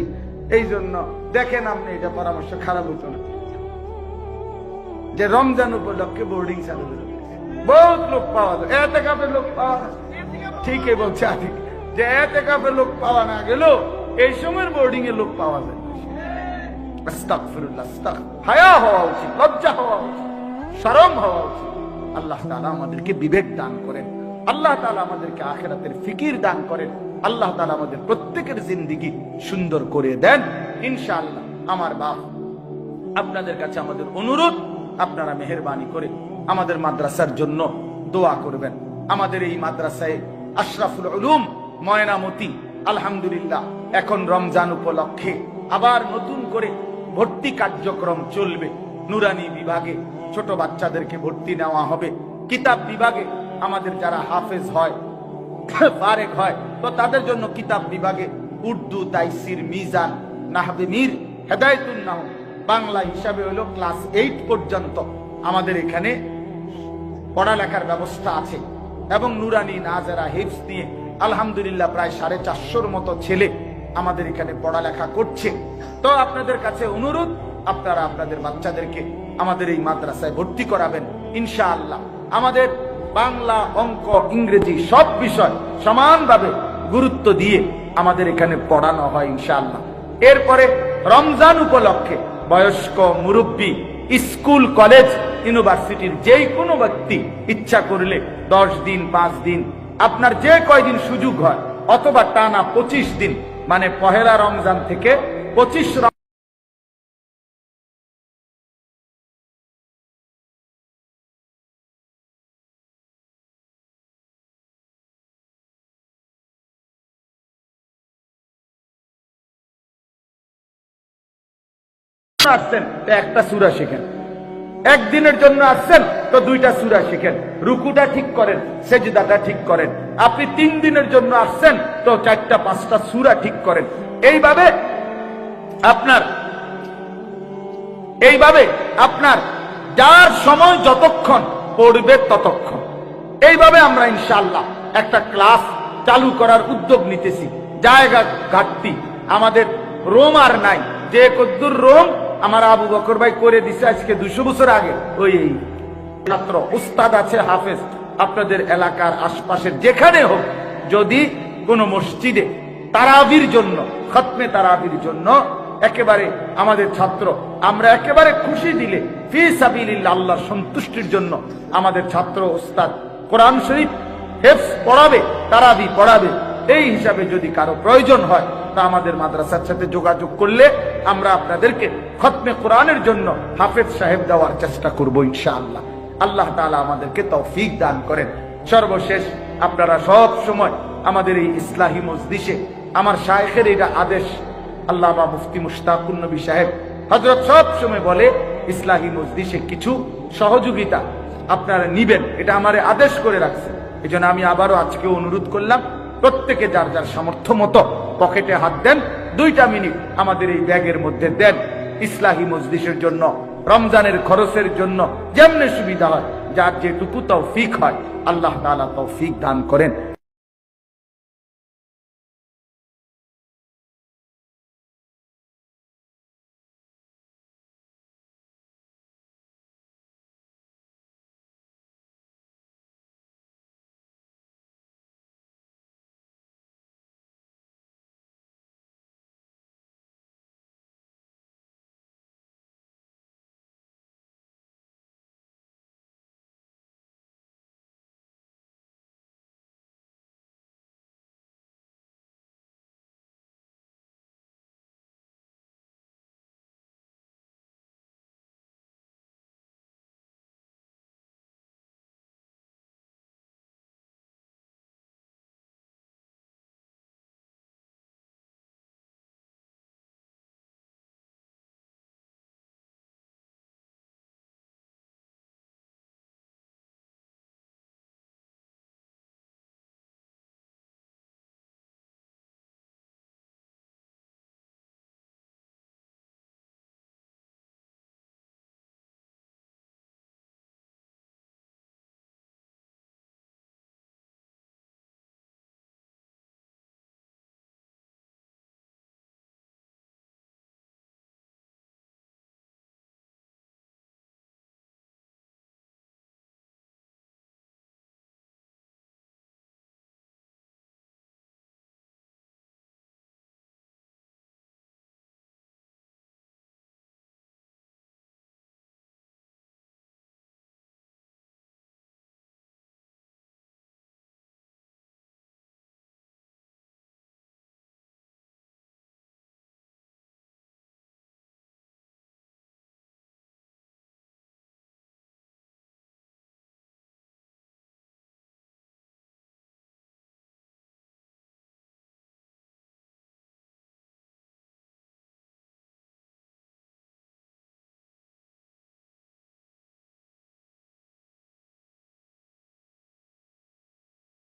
এই জন্য দেখেন আপনি এটা পরামর্শ খারাপ হতো না যে রমজান উপলক্ষে বোর্ডিং চালু করে বহুত লোক পাওয়া যায়, এতেকাফের লোক পাওয়া যায়। ঠিকই বলছে আদিক যে এতেকাফের লোক পাওয়া না গেল এই সময়ের বোর্ডিং এর লোক পাওয়া যায়। আস্তাগফিরুল্লাহ, হায়া হওয়া উচিত, লজ্জা হওয়া উচিত, শরম হওয়া উচিত। আল্লাহ তাআলা আমাদেরকে বিবেক দান করেন, আল্লাহ তাআলা আমাদেরকে আখিরাতের ফিকির দান করেন, আল্লাহ তাআলা আমাদের প্রত্যেকের জিন্দেগি সুন্দর করে দেন ইনশাআল্লাহ। আমার বাপ, আপনাদের কাছে আমাদের অনুরোধ, আপনারা মেহেরবানি করে আমাদের মাদ্রাসার জন্য দোয়া করবেন। আমাদের এই মাদ্রাসায় আশরাফুল উলুম ময়নামতি আলহামদুলিল্লাহ এখন রমজান উপলক্ষে আবার নতুন করে ভর্তি কার্যক্রম চলবে। নুরানি বিভাগে ছোট বাচ্চাদেরকে ভর্তি নেওয়া হবে, কিতাব বিভাগে আমাদের যারা হাফেজ হয়, ফারেক হয়, তো তাদের জন্য কিতাব বিভাগে উর্দু, তাইসির, মিজান, নাহবে মীর, হেদায়েতুন নাহ, বাংলা হিসাবে হলো ক্লাস 8 পর্যন্ত আমাদের এখানে পড়ালেখার ব্যবস্থা আছে। এবং নুরানি, নাজেরা, হিফজ নিয়ে আলহামদুলিল্লাহ প্রায় 450-র মতো ছেলে আমাদের এখানে পড়ালেখা করছে। তো আপনাদের কাছে অনুরোধ, আপনারা আপনাদের বাচ্চাদেরকে আমাদের এই মাদ্রাসায় ভর্তি করাবেন ইনশাআল্লাহ। আমাদের বাংলা, অঙ্ক, ইংরেজি সব বিষয় সমানভাবে গুরুত্ব দিয়ে আমাদের এখানে পড়ানো হয় ইনশাআল্লাহ। এরপরে রমজান উপলক্ষে বয়স্ক, মুরব্বী, স্কুল, কলেজ, ইউনিভার্সিটির যেই কোনো ব্যক্তি ইচ্ছা করলে 10 দিন, 5 দিন, আপনার যে কয়দিন সুযোগ হয়, অথবা টানা 25 দিন, মানে পহেলা রমজান থেকে 25 আসছেন তো একটা সূরা শিখেন, একদিনের জন্য আসছেন তো 2টা সূরা শিখেন, রুকুটা ঠিক করেন, সেজদাটা ঠিক করেন। আপনি 3 দিনের জন্য আসছেন তো 4টা 5টা সূরা ঠিক করেন। এইভাবে আপনার এইভাবে আপনার যার সময় যতক্ষণ পড়বে ততক্ষণ, এইভাবে আমরা ইনশাআল্লাহ একটা ক্লাস চালু করার উদ্যোগ নিতেছি। জায়গা ঘাটতি আমাদের, রোম আর নাই, যে কদ্দুর রোম আমার আবু বকর ভাই করে দিছে আজকে 200 বছর আগে। ওই ছাত্র উস্তাদ আছে, হাফেজ, আপনাদের এলাকার আশপাশের যেখানে হোক, যদি কোনো মসজিদে তারাবির জন্য, খতমে তারাবির জন্য একেবারে আমাদের ছাত্র, আমরা একেবারে খুশি দিলে ফি সাবিলিল্লাহ, আল্লাহর সন্তুষ্টির জন্য আমাদের ছাত্র উস্তাদ কোরআন শরীফ হেফজ পড়াবে, তারাবি পড়াবে, এই হিসাবে যদি কারো প্রয়োজন হয় তা আমাদের মাদ্রাসার সাথে যোগাযোগ করলে আমরা আপনাদেরকে খতমে কোরআনের জন্য হাফেজ সাহেব দেওয়ার চেষ্টা করব ইনশাআল্লাহ। আল্লাহ তাআলা আমাদেরকে তৌফিক দান করেন। সর্বশেষ, আপনারা সব সময় আমাদের এই ইসলাহি মজলিসে, আমার শায়েখের এটা আদেশ, আল্লামা মুফতি মুশতাকুন নবী সাহেব হযরত সব সময় বলে ইসলাহি মজলিসে কিছু সহযোগিতা আপনারা নিবেন, এটা আমারে আদেশ করে রাখছে। এই জন্য আমি আবারও আজকে অনুরোধ করলাম, প্রত্যেকে যার যার সামর্থ্য মতো পকেটে হাত দেন, 2টা মিনিট আমাদের এই ব্যাগের মধ্যে দেন। ইসলাহি মজলিসের জন্য, রমজানের খরচের জন্য যেমনি সুবিধা হয়, যার যেটুকু তৌফিক হয়, আল্লাহ তাআলা তৌফিক দান করেন।